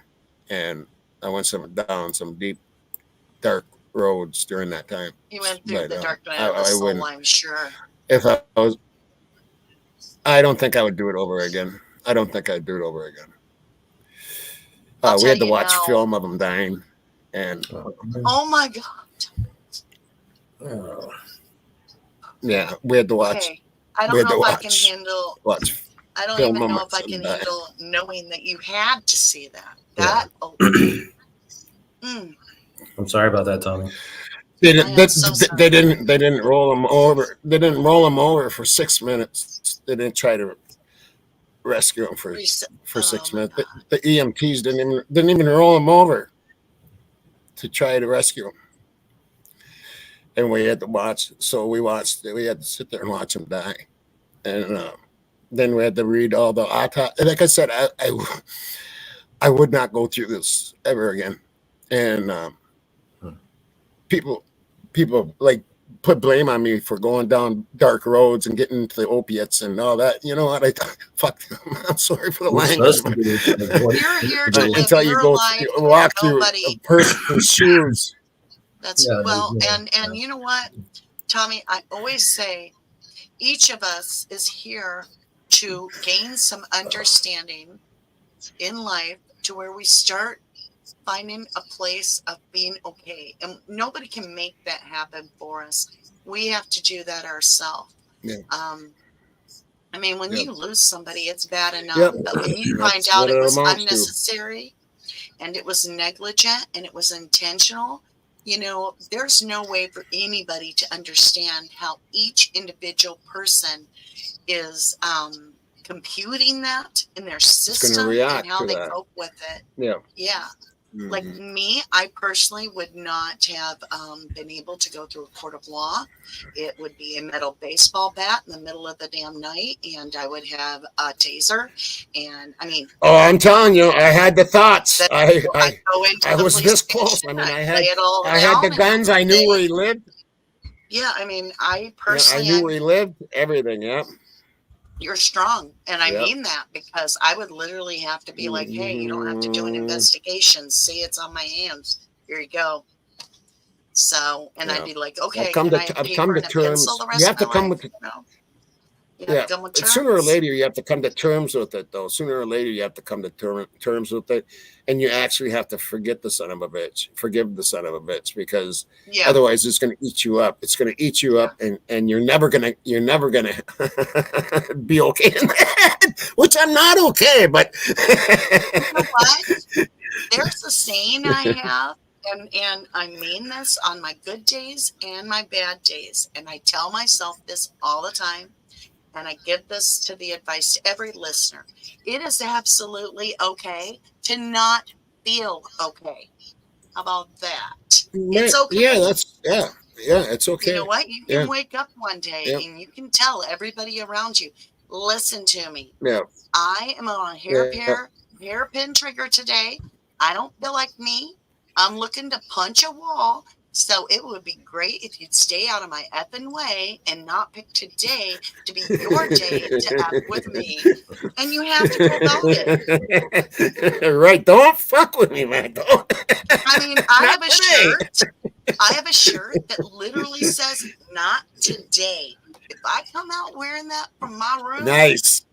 and I went down some deep, dark roads during that time. You went through But the dark night of the I soul, wouldn't. I'm sure. If I was, I don't think I would do it over again. I don't think I'd do it over again. We had to watch film of him dying, and oh my God. Yeah, we had to watch. Okay. I don't know if I can handle. Watch. I don't even know if I can handle knowing that you had to see that. That. I'm sorry about that, Tommy. They didn't roll him over. They didn't roll him over for 6 minutes. They didn't try to rescue him for 6 minutes. The EMTs didn't even roll him over to try to rescue him. And we had to watch. So we had to sit there and watch him die. And then we had to read all the autopsy. Like I said, I would not go through this ever again. And people like put blame on me for going down dark roads and getting into the opiates and all that. You know what? I thought, fuck them. I'm sorry for the language. You're here to live until you your life. Walk through a person's shoes. That's and you know what, Tommy, I always say each of us is here to gain some understanding in life to where we start finding a place of being okay. And nobody can make that happen for us. We have to do that ourselves. Yeah. I mean, when you lose somebody, it's bad enough. But when you find out it was unnecessary and it was negligent and it was intentional, you know, there's no way for anybody to understand how each individual person is computing that in their system and how they cope with it. Yeah. Yeah. Mm-hmm. Like me, I personally would not have been able to go through a court of law. It would be a metal baseball bat in the middle of the damn night, and I would have a taser. And I mean, oh, I'm telling you, I had the thoughts. I was this close. I mean, I had the guns. I knew where he lived. Yeah, I mean, I personally, I knew where he lived. Everything. Yeah. You're strong. And I mean that because I would literally have to be like, hey, you don't have to do an investigation. See, it's on my hands. Here you go. So, and I'd be like, okay, I've come to terms. You have to come with sooner or later you have to come to terms with it, though. Sooner or later you have to come to terms with it, and you actually have to forgive the son of a bitch, because otherwise it's going to eat you up. It's going to eat you up, and you're never gonna be okay in that. Which I'm not okay, but you know what? There's a saying I have. And I mean this on my good days and my bad days. And I tell myself this all the time. And I give this to the advice to every listener. It is absolutely okay to not feel okay. How about that? It's okay. It's okay. You know what? You can wake up one day and you can tell everybody around you, listen to me. Yeah. I am on a hairpin trigger today. I don't feel like me. I'm looking to punch a wall. So it would be great if you'd stay out of my effing way and not pick today to be your day to act with me. And you have to go about it. Right. Don't fuck with me, man. Don't. I mean, I have a shirt that literally says not today. If I come out wearing that from my room. Nice.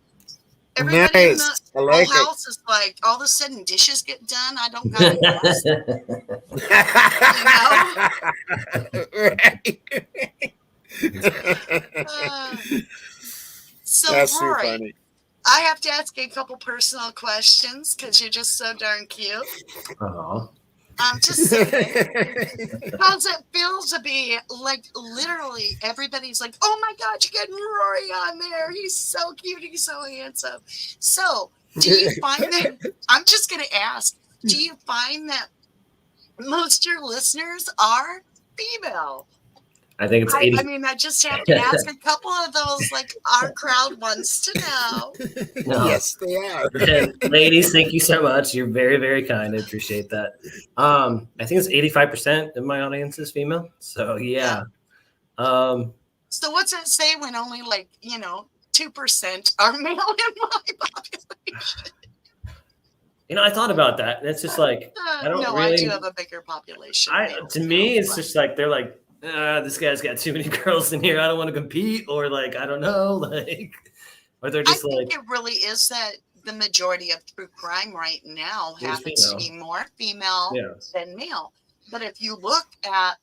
Everybody in the whole house is like, all of a sudden dishes get done. I don't got it. So, that's Rory, so funny. I have to ask you a couple personal questions because you're just so darn cute. I'm just saying, how's it feel to be like literally everybody's like, oh my God, you're getting Rory on there. He's so cute. He's so handsome. So do you find that, I'm just going to ask, do you find that most of your listeners are female? I think it's 80. I mean, I just have to ask a couple of those, like our crowd wants to know. No. Yes, they are. Ladies, thank you so much. You're very, very kind. I appreciate that. I think it's 85% of my audience is female. So yeah. So what's it say when only 10% 2% are male in my population. You know, I thought about that. It's just like I don't no, really. I do have a bigger population. To me, it's just like they're like, this guy's got too many girls in here. I don't want to compete, or like I don't know, like, or they're just I like. think it really is that the majority of true crime right now happens to be more female than male. But if you look at,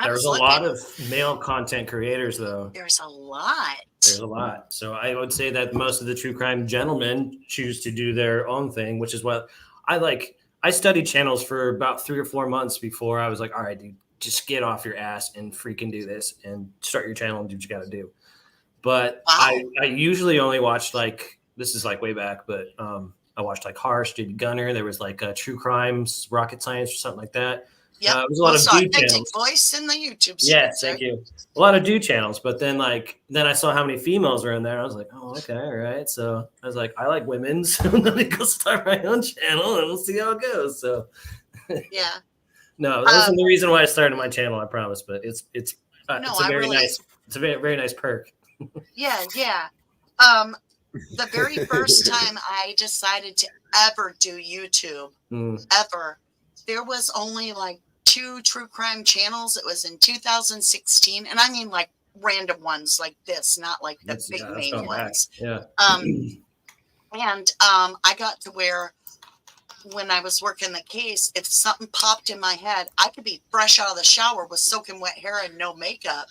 there's a lot of male content creators, though. There's a lot. There's a lot. So I would say that most of the true crime gentlemen choose to do their own thing, which is what I like. I studied channels for about 3 or 4 months before I was like, all right, dude, just get off your ass and freaking do this and start your channel and do what you got to do. But I usually only watched like, this is like way back, but I watched like Harsh, JD Gunner. There was like True Crimes, Rocket Science or something like that. Yeah, it was a lot of dude channels. Voice in the YouTube. Yes, thank you. A lot of dude channels, but then I saw how many females were in there. I was like, oh, okay, all right. So I was like, I like women, so let me go start my own channel and we'll see how it goes. So yeah, no, that wasn't the reason why I started my channel. I promise, but it's a very nice perk. Yeah. The very first time I decided to ever do YouTube, ever, there was only like 2 true crime channels. It was in 2016, and I mean like random ones like this, not like the big main ones. Yeah. And I got to where when I was working the case, if something popped in my head, I could be fresh out of the shower with soaking wet hair and no makeup,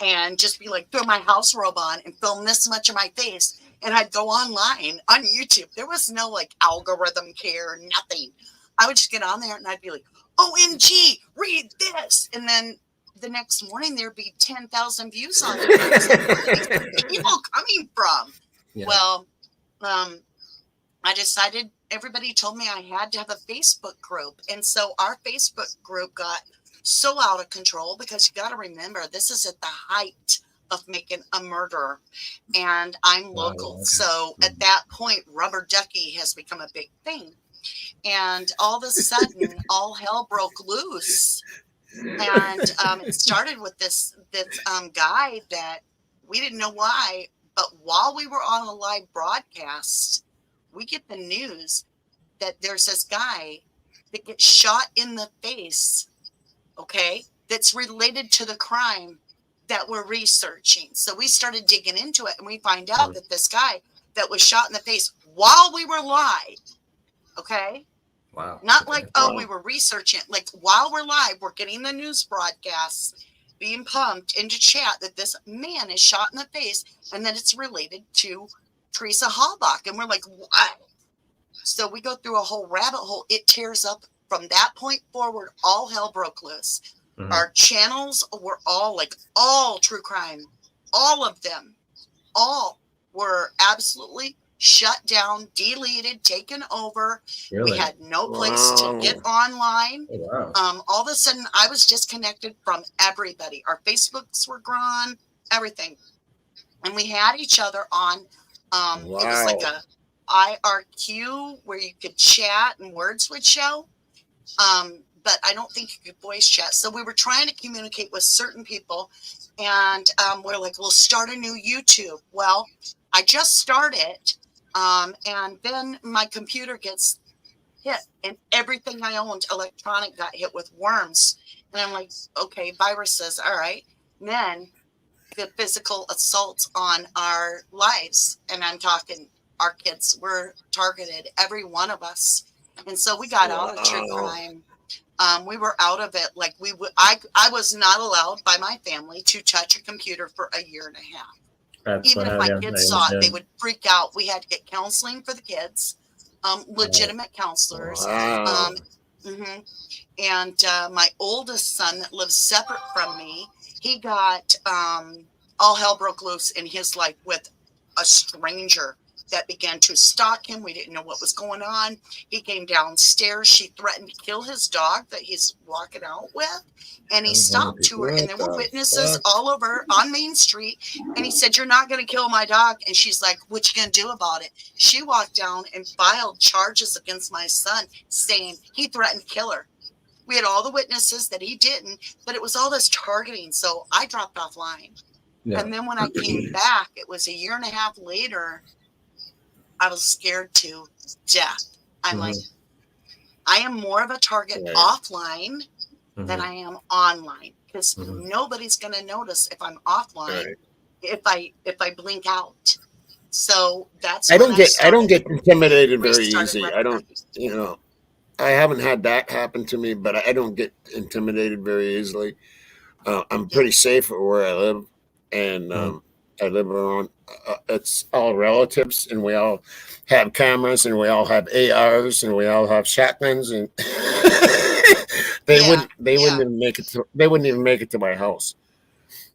and just be like, throw my house robe on and film this much of my face, and I'd go online on YouTube. There was no like algorithm care, nothing. I would just get on there and I'd be like, OMG, read this. And then the next morning there'd be 10,000 views on it. Where are people coming from? Yeah. Well, I decided, everybody told me I had to have a Facebook group. And so our Facebook group got so out of control because you got to remember, this is at the height of making a murder. And I'm local. Okay. So at that point, rubber ducky has become a big thing. And all of a sudden, all hell broke loose. And it started with this guy that we didn't know why, but while we were on a live broadcast, we get the news that there's this guy that gets shot in the face, okay, that's related to the crime that we're researching. So we started digging into it, and we find out that this guy that was shot in the face while we were live, okay? Wow. Not like, we were researching. Like, while we're live, we're getting the news broadcasts being pumped into chat that this man is shot in the face and that it's related to Teresa Halbach. And we're like, what? So we go through a whole rabbit hole. It tears up from that point forward. All hell broke loose. Mm-hmm. Our channels were all true crime. All of them. All were absolutely shut down, deleted, taken over. Really? We had no place to get online. Oh, wow. All of a sudden, I was disconnected from everybody. Our Facebooks were gone, everything. And we had each other on, it was like a IRQ where you could chat and words would show. But I don't think you could voice chat. So we were trying to communicate with certain people. And we're like, we'll start a new YouTube. Well, I just started. And then my computer gets hit and everything I owned electronic got hit with worms. And I'm like, okay, viruses. All right. And then the physical assaults on our lives. And I'm talking, our kids were targeted, every one of us. And so we got out of true crime. We were out of it. Like I was not allowed by my family to touch a computer for a year and a half. Even if my kids saw it, they would freak out. We had to get counseling for the kids, legitimate counselors. Wow. And my oldest son that lives separate from me, he got all hell broke loose in his life with a stranger that began to stalk him. We didn't know what was going on. He came downstairs. She threatened to kill his dog that he's walking out with. And he stopped to her, and there were witnesses all over on Main Street. And he said, "You're not going to kill my dog." And she's like, "What you going to do about it?" She walked down and filed charges against my son saying he threatened to kill her. We had all the witnesses that he didn't, but it was all this targeting. So I dropped offline. Yeah. And then when I came back, it was a year and a half later, I was scared to death. I'm like, I am more of a target offline than I am online, because nobody's going to notice if I'm offline if I blink out. So that's I don't get intimidated very easy. I don't, recognizing. I haven't had that happen to me, but I don't get intimidated very easily. I'm pretty safe where I live, and I live around. It's all relatives, and we all have cameras, and we all have ARs, and we all have shotguns, and they wouldn't even make it to. They wouldn't even make it to my house.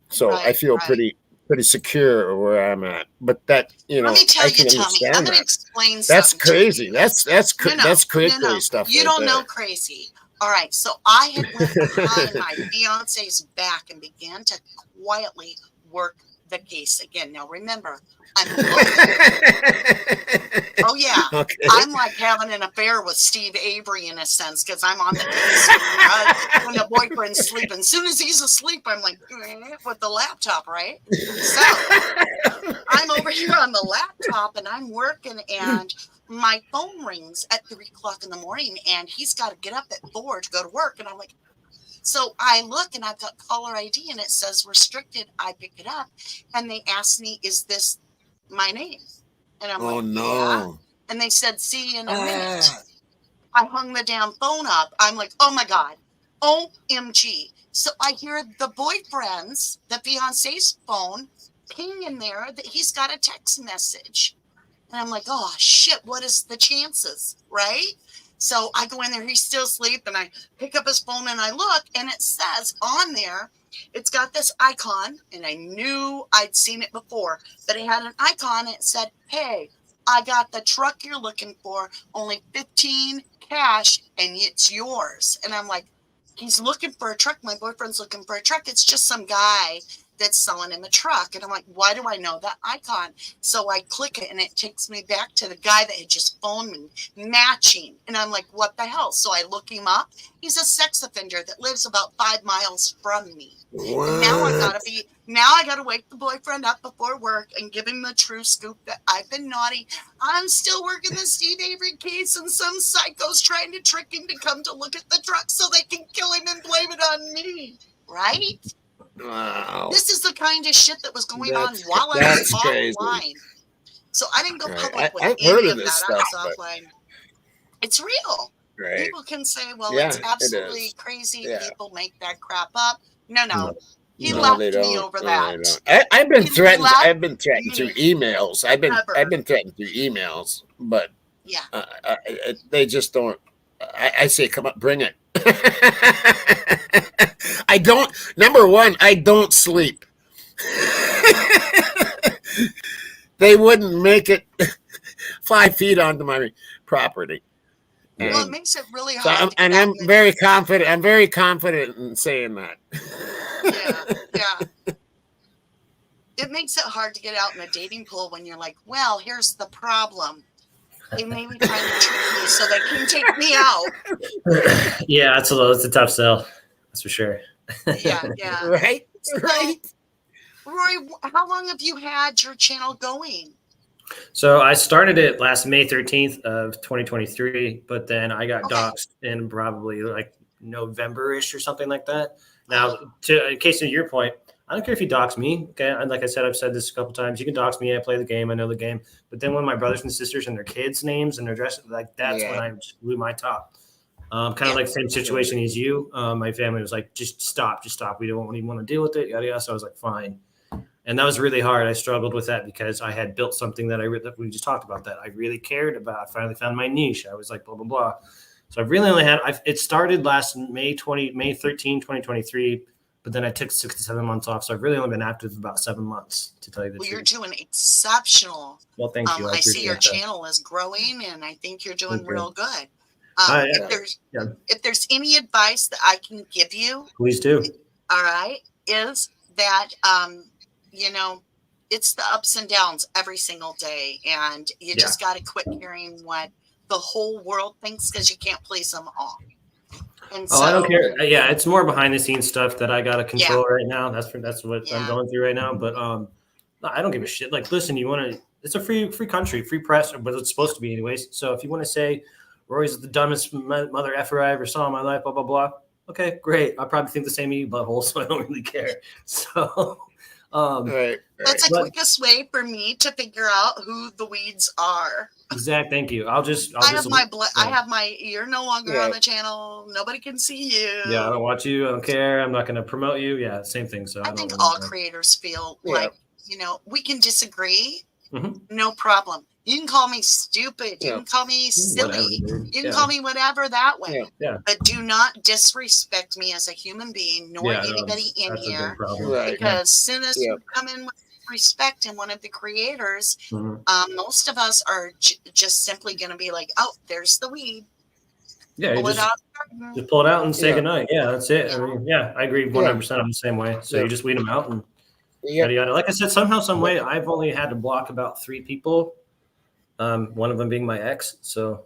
So I feel pretty secure where I'm at. But that, Let me tell you, Tommy, I'm going to explain something. That's crazy. That's crazy stuff. You don't know crazy. All right. So I had went behind my fiance's back and began to quietly work the case again. Now remember, I'm oh yeah, I'm like having an affair with Steve Avery in a sense, because I'm on the case when the boyfriend's sleeping. As soon as he's asleep, I'm like with the laptop, right? So I'm over here on the laptop and I'm working, and my phone rings at 3 o'clock in the morning, and he's got to get up at 4 to go to work, and I'm like. So I look, and I've got caller ID, and it says restricted. I pick it up, and they asked me, "Is this my name?" And I'm like, no. "Yeah." And they said, "See you in a minute." I hung the damn phone up. I'm like, "Oh my God, OMG!" So I hear the boyfriend's, the fiance's phone ping in there that he's got a text message, and I'm like, "Oh shit! What is the chances?" Right? So I go in there, he's still asleep, and I pick up his phone and I look, and it says on there, it's got this icon, and I knew I'd seen it before, but it had an icon, and it said, "Hey, I got the truck you're looking for, only 15 cash, and it's yours." And I'm like, he's looking for a truck. My boyfriend's looking for a truck. It's just some guy that's selling him a truck. And I'm like, why do I know that icon? So I click it, and it takes me back to the guy that had just phoned me, matching. And I'm like, what the hell? So I look him up. He's a sex offender that lives about 5 miles from me. And now I gotta wake the boyfriend up before work and give him the true scoop that I've been naughty. I'm still working the Steve Avery case, and some psycho's trying to trick him to come to look at the truck so they can kill him and blame it on me. Right? Wow. This is the kind of shit that was going on while I was offline. So I didn't go public with any of that. Stuff, I was offline. It's real. Right. People can say, well, it's absolutely crazy. Yeah. People make that crap up. No. He left me over that. I've been threatened. I've been threatened through emails. I've been threatened through emails, but they just don't. I say, come on, bring it. I don't. Number one, I don't sleep. They wouldn't make it 5 feet onto my property. Well, it makes it really hard. So I'm very confident. I'm very confident in saying that. Yeah. It makes it hard to get out in a dating pool when you're like, well, here's the problem. They may be trying to trick me so they can take me out. Yeah, it's a tough sell. That's for sure. Yeah. Right. Rory, how long have you had your channel going? So I started it last May 13th of 2023, but then I got doxxed in probably like November-ish or something like that. Now, in case of your point, I don't care if you dox me. Okay, and like I said, I've said this a couple times. You can dox me. I play the game. I know the game. But then when my brothers and sisters and their kids' names and their dress, like that's when I just blew my top. Kind of like the same situation as you. My family was like, just stop. We don't even want to deal with it. Yada yada. So I was like, fine. And that was really hard. I struggled with that because I had built something that we just talked about that I really cared about. I finally found my niche. I was like, blah, blah, blah. So I really only had, it started last May 13, 2023, but then I took 6 to 7 months off. So I've really only been active about 7 months, to tell you the truth. You're doing exceptional. Well, thank you. I see your channel is growing, and I think you're doing real good. If there's any advice that I can give you, please do. All right, is that, it's the ups and downs every single day, and you just got to quit hearing what the whole world thinks, because you can't please them all. And Oh, I don't so, care. Yeah, it's more behind the scenes stuff that I got to control right now. That's what I'm Yeah. going through right now. But no, I don't give a shit. Like, listen, you want to? It's a free country, free press, but it's supposed to be anyways. So if you want to say Rory's the dumbest mother effer I ever saw in my life, blah blah blah. Okay, great. I probably think the same of you, butthole. So I don't really care. So, Right. that's the But- quickest way for me to figure out who the weeds are. Zach, thank you. I'll just I have my, you're no longer Yeah. on the channel. Nobody can see you. Yeah, I don't watch you. I don't care. I'm not going to promote you. Yeah, same thing. So I don't think really all care. creators feel Yeah. like, we can disagree. Mhm. No problem. You can call me stupid. You Yeah. can call me silly. Whatever, dude. You can Yeah. call me whatever that way. Yeah. But do not disrespect me as a human being, nor Yeah, no, anybody in that's a big here. problem. Right. Because as soon as Yeah. you come in with respect and one of the creators, Mhm. most of us are just simply going to be like, oh, there's the weed. Yeah, you Pull it just out. pull it out and say Yeah. goodnight. Yeah, that's it. I mean, yeah, I agree 100%. I'm the same way. So Yeah. you just weed them out and Yeah. yada yada. Like I said, somehow, some way, I've only had to block about 3 people. One of them being my ex. So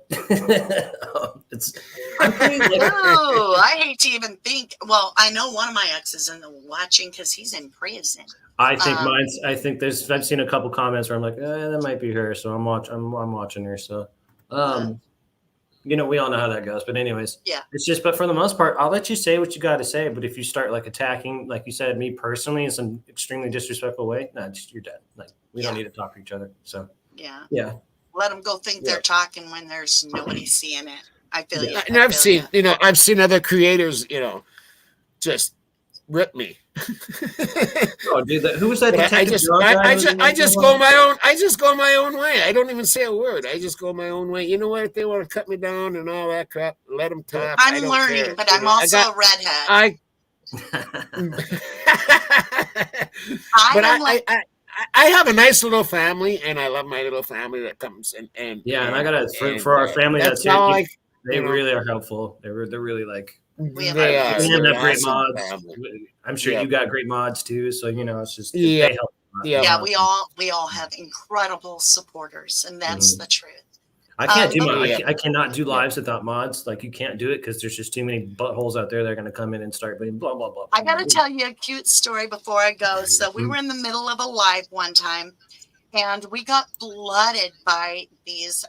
it's. I'm pretty, like, Oh, I hate to even think. Well, I know one of my exes in the watching because he's in prison. I think mine's. I think there's. I've seen a couple comments where I'm like, that might be her. So I'm watching her. So, we all know how that goes. But anyways, Yeah. It's just. But for the most part, I'll let you say what you got to say. But if you start like attacking, like you said, me personally in some extremely disrespectful way, you're dead. Like we don't need to talk to each other. So Yeah. yeah. Let them go think they're talking when there's nobody seeing it. I feel you. And I've seen, I've seen other creators, just rip me. Oh, dude, who was that? But I detective drug guy I just go my own way. I don't even say a word. I just go my own way. You know what? If they want to cut me down and all that crap, let them talk. I I'm don't learning, care. but I'm also a redhead. I have a nice little family, and I love my little family that comes and I gotta for our family that's how here. They really are helpful. They're really like We they are. we have They're great awesome mods. family. I'm sure you got great mods too. So it's just Yeah. they help. Yeah, we all have incredible supporters, and that's the truth. I can't do I cannot do lives without mods. Like you can't do it because there's just too many buttholes out there that are going to come in and start blah blah blah blah. I got to tell you a cute story before I go. So we were in the middle of a live one time, and we got blooded by these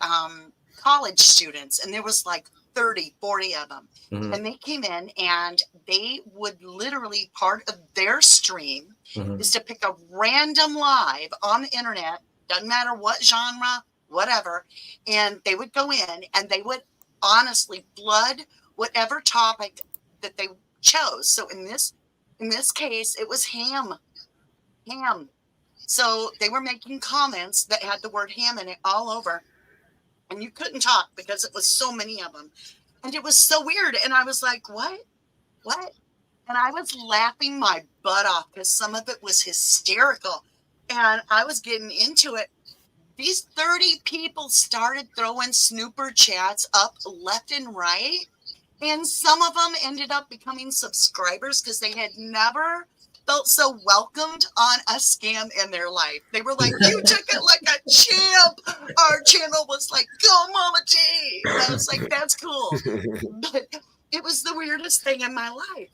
college students, and there was like 30, 40 of them. And they came in, and they would literally, part of their stream is to pick a random live on the internet, doesn't matter what genre, whatever, and they would go in and they would honestly blood whatever topic that they chose. So in this case, it was ham. So they were making comments that had the word ham in it all over, and you couldn't talk because it was so many of them, and it was so weird. And I was like, what? And I was laughing my butt off because some of it was hysterical, and I was getting into it. These 30 people started throwing snooper chats up left and right. And some of them ended up becoming subscribers because they had never felt so welcomed on a scam in their life. They were like, you took it like a champ. Our channel was like, go Mama G. And I was like, that's cool. But it was the weirdest thing in my life.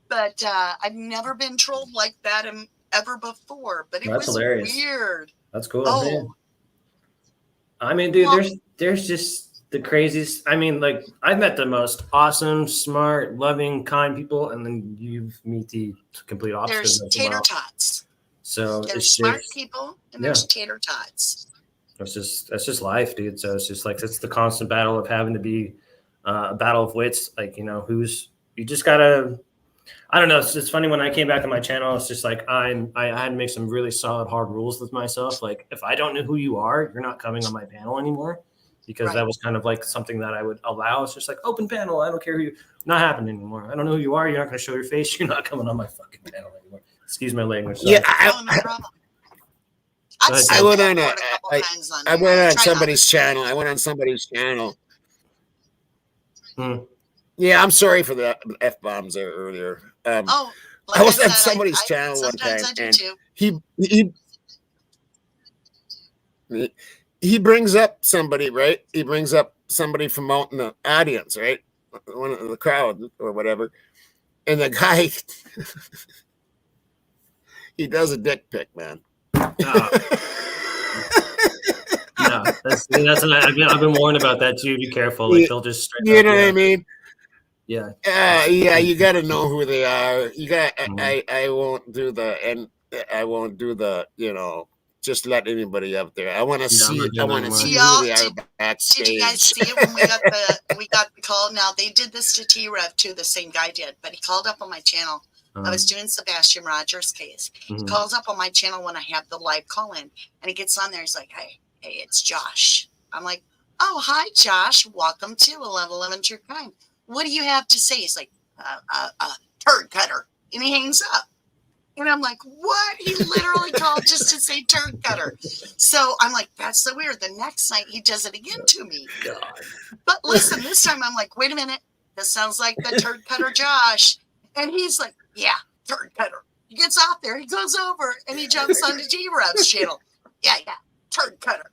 But I've never been trolled like that ever before. But it was hilarious. Weird. That's cool. Oh. Man. I mean, dude, there's just the craziest. I mean, like I've met the most awesome, smart, loving, kind people, and then you meet the complete opposite. There's tater tots. So there's smart people, and there's tater tots. That's just life, dude. So it's just like it's the constant battle of having to be a battle of wits. Like you just gotta. I don't know. It's just funny when I came back to my channel. It's just like I had to make some really solid, hard rules with myself. Like if I don't know who you are, you're not coming on my panel anymore, because that was kind of like something that I would allow. It's just like open panel. I don't care who you. Not happening anymore. I don't know who you are. You're not going to show your face. You're not coming on my fucking panel anymore. Excuse my language. Sorry. Yeah, no problem. I went on somebody's channel. I went on somebody's channel. Yeah, I'm sorry for the F-bombs there earlier. Like I was on somebody's channel one time, and he brings up somebody, right? He brings up somebody from out in the audience, right? one of the crowd or whatever, and the guy he does a dick pic, man. No, that's I've been warned about that too. Be careful, like they'll just straight You up, know what I mean? Yeah. Yeah, you got to know who they are. You got. Mhm. I won't do the just let anybody up there. I want to Yeah, I'm see. not I doing want to that see anymore. who they are Did you guys backstage. see it when we got the call? Now they did this to T-Rev too. The same guy did, but he called up on my channel. I was doing Sebastian Rogers' case. He calls up on my channel when I have the live call in, and he gets on there. He's like, "Hey, it's Josh." I'm like, "Oh, hi, Josh. Welcome to 1111 True Crime. What do you have to say?" He's like, "Turd cutter," and he hangs up. And I'm like, what? He literally called just to say turd cutter. So I'm like, that's so weird. The next night he does it again to me. God. But listen, this time I'm like, wait a minute. This sounds like the turd cutter Josh. And he's like, yeah, turd cutter. He gets off there. He goes over and he jumps onto G-Rev's channel. Yeah, turd cutter.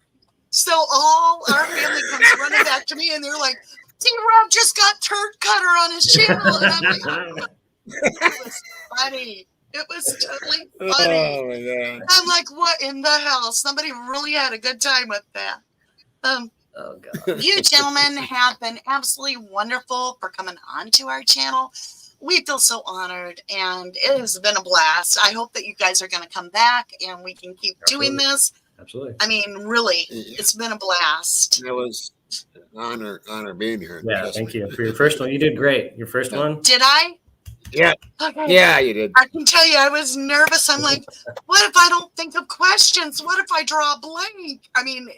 So all our family comes running back to me and they're like, T-Rev just got turd cutter on his channel. And I'm like, oh, it was funny. It was totally funny. Oh my god! I'm like, what in the hell? Somebody really had a good time with that. Oh God. You gentlemen have been absolutely wonderful for coming on to our channel. We feel so honored, and it has been a blast. I hope that you guys are going to come back, and we can keep doing this. Absolutely. I mean, really, it's been a blast. It was an honor being here. Yeah, thank you for your first one. You did great. Your first one. Did I? Yeah. Okay. Yeah, you did. I can tell you, I was nervous. I'm like, what if I don't think of questions? What if I draw a blank? I mean,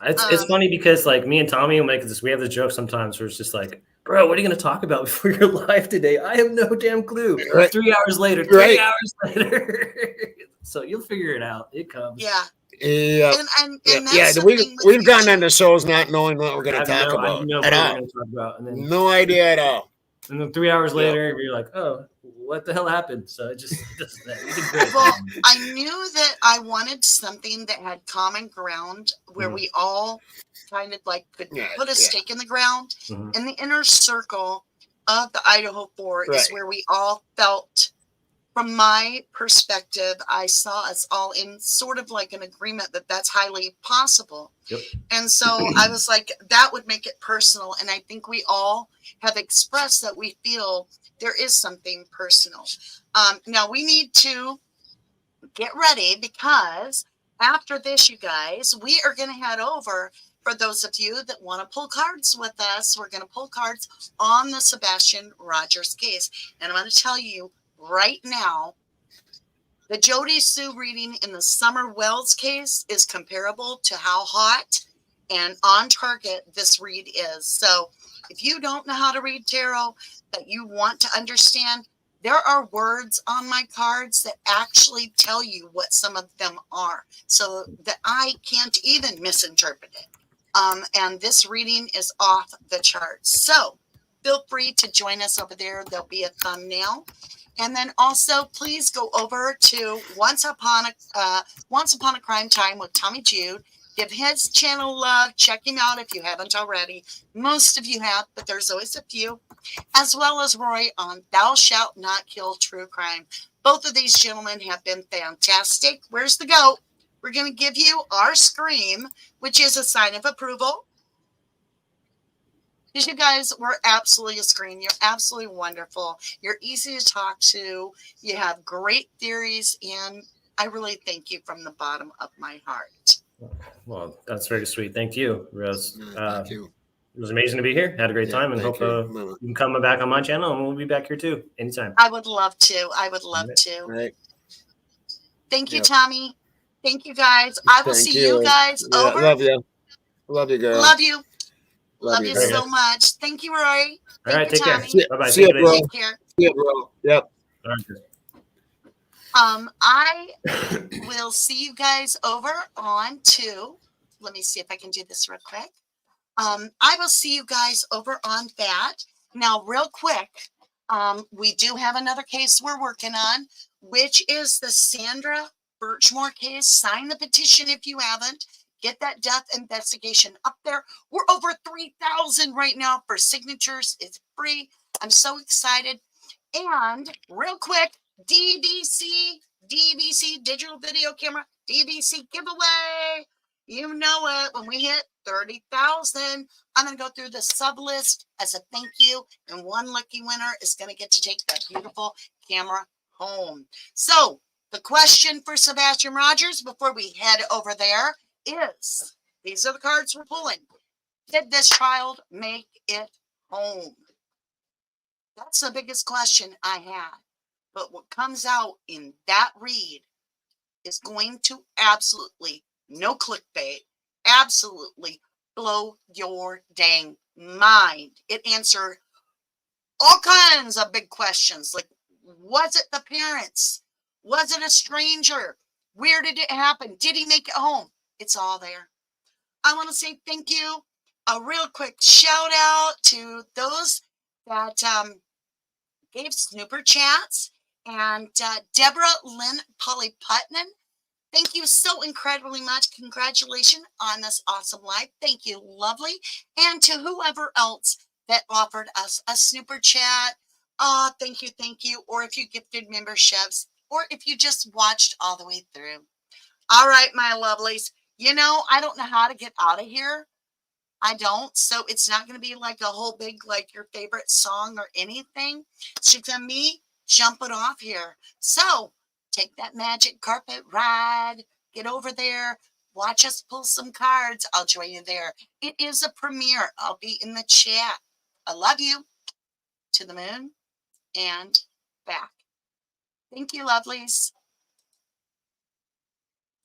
It's funny because like me and Tommy will make this. We have this joke sometimes where it's just like, bro, what are you going to talk about before your live today? I have no damn clue. Right. 3 hours later, 3 hours later. So you'll figure it out. It comes. Yeah. Yeah. And that's we've gone on the shows not knowing what we're going to talk about. I have no clue what we're going to talk about. And then, no idea at all. And then 3 hours later, you're like, oh, what the hell happened? So it just doesn't. You did great. Well, I knew that I wanted something that had common ground where we all kind of like could put a stake in the ground. In the inner circle of the IDAHOFOUR is where we all felt, from my perspective, I saw us all in sort of like an agreement that that's highly possible. Yep. And so I was like, that would make it personal. And I think we all have expressed that we feel there is something personal. Now we need to get ready because after this, you guys, we are going to head over. For those of you that want to pull cards with us, we're going to pull cards on the Sebastian Rogers case. And I'm going to tell you right now, the Jody Sue reading in the Summer Wells case is comparable to how hot and on target this read is. So if you don't know how to read tarot, but you want to understand, there are words on my cards that actually tell you what some of them are so that I can't even misinterpret it. And this reading is off the charts. So feel free to join us over there. There'll be a thumbnail. And then also, please go over to Once Upon a Crime Time with Tommy Jude. Give his channel love. Check him out if you haven't already. Most of you have, but there's always a few. As well as Roy on Thou Shalt Not Kill True Crime. Both of these gentlemen have been fantastic. Where's the goat? We're going to give you our scream, which is a sign of approval. Because you guys were absolutely a scream. You're absolutely wonderful. You're easy to talk to. You have great theories. And I really thank you from the bottom of my heart. Well, that's very sweet. Thank you, Rose. Thank you. It was amazing to be here. Had a great time and hope you can come back on my channel and we'll be back here too anytime. I would love to. I would love to. Right. Thank you, Tommy. Thank you, guys. I will see you guys over. Love you. Love you, girl. Love you. Love you so much. Thank you, Rory. All right, take care. Bye-bye. See you, bro. Take care. See you, bro. Yep. All right. I will see you guys over on to, let me see if I can do this real quick. I will see you guys over on that. Now, real quick, we do have another case we're working on, which is the Sandra Birchmore case. Sign the petition if you haven't. Get that death investigation up there. We're over 3,000 right now for signatures. It's free. I'm so excited. And real quick, DVC, digital video camera, DVC giveaway. You know it. When we hit 30,000, I'm going to go through the sub list as a thank you. And one lucky winner is going to get to take that beautiful camera home. So the question for Sebastian Rogers before we head over there is, these are the cards we're pulling. Did this child make it home? That's the biggest question I had. But what comes out in that read is going to absolutely, no clickbait, absolutely blow your dang mind. It answered all kinds of big questions. Like, was it the parents? Was it a stranger? Where did it happen? Did he make it home? It's all there. I want to say thank you. A real quick shout out to those that gave snooper chats, and Deborah Lynn Polly Putnam. Thank you so incredibly much. Congratulations on this awesome live. Thank you, lovely. And to whoever else that offered us a snooper chat. Thank you, thank you. Or if you gifted memberships, or if you just watched all the way through. All right, my lovelies. You know, I don't know how to get out of here. I don't. So it's not going to be like a whole big, like your favorite song or anything. It's just going to be jumping off here. So take that magic carpet ride. Get over there. Watch us pull some cards. I'll join you there. It is a premiere. I'll be in the chat. I love you. To the moon and back. Thank you, lovelies.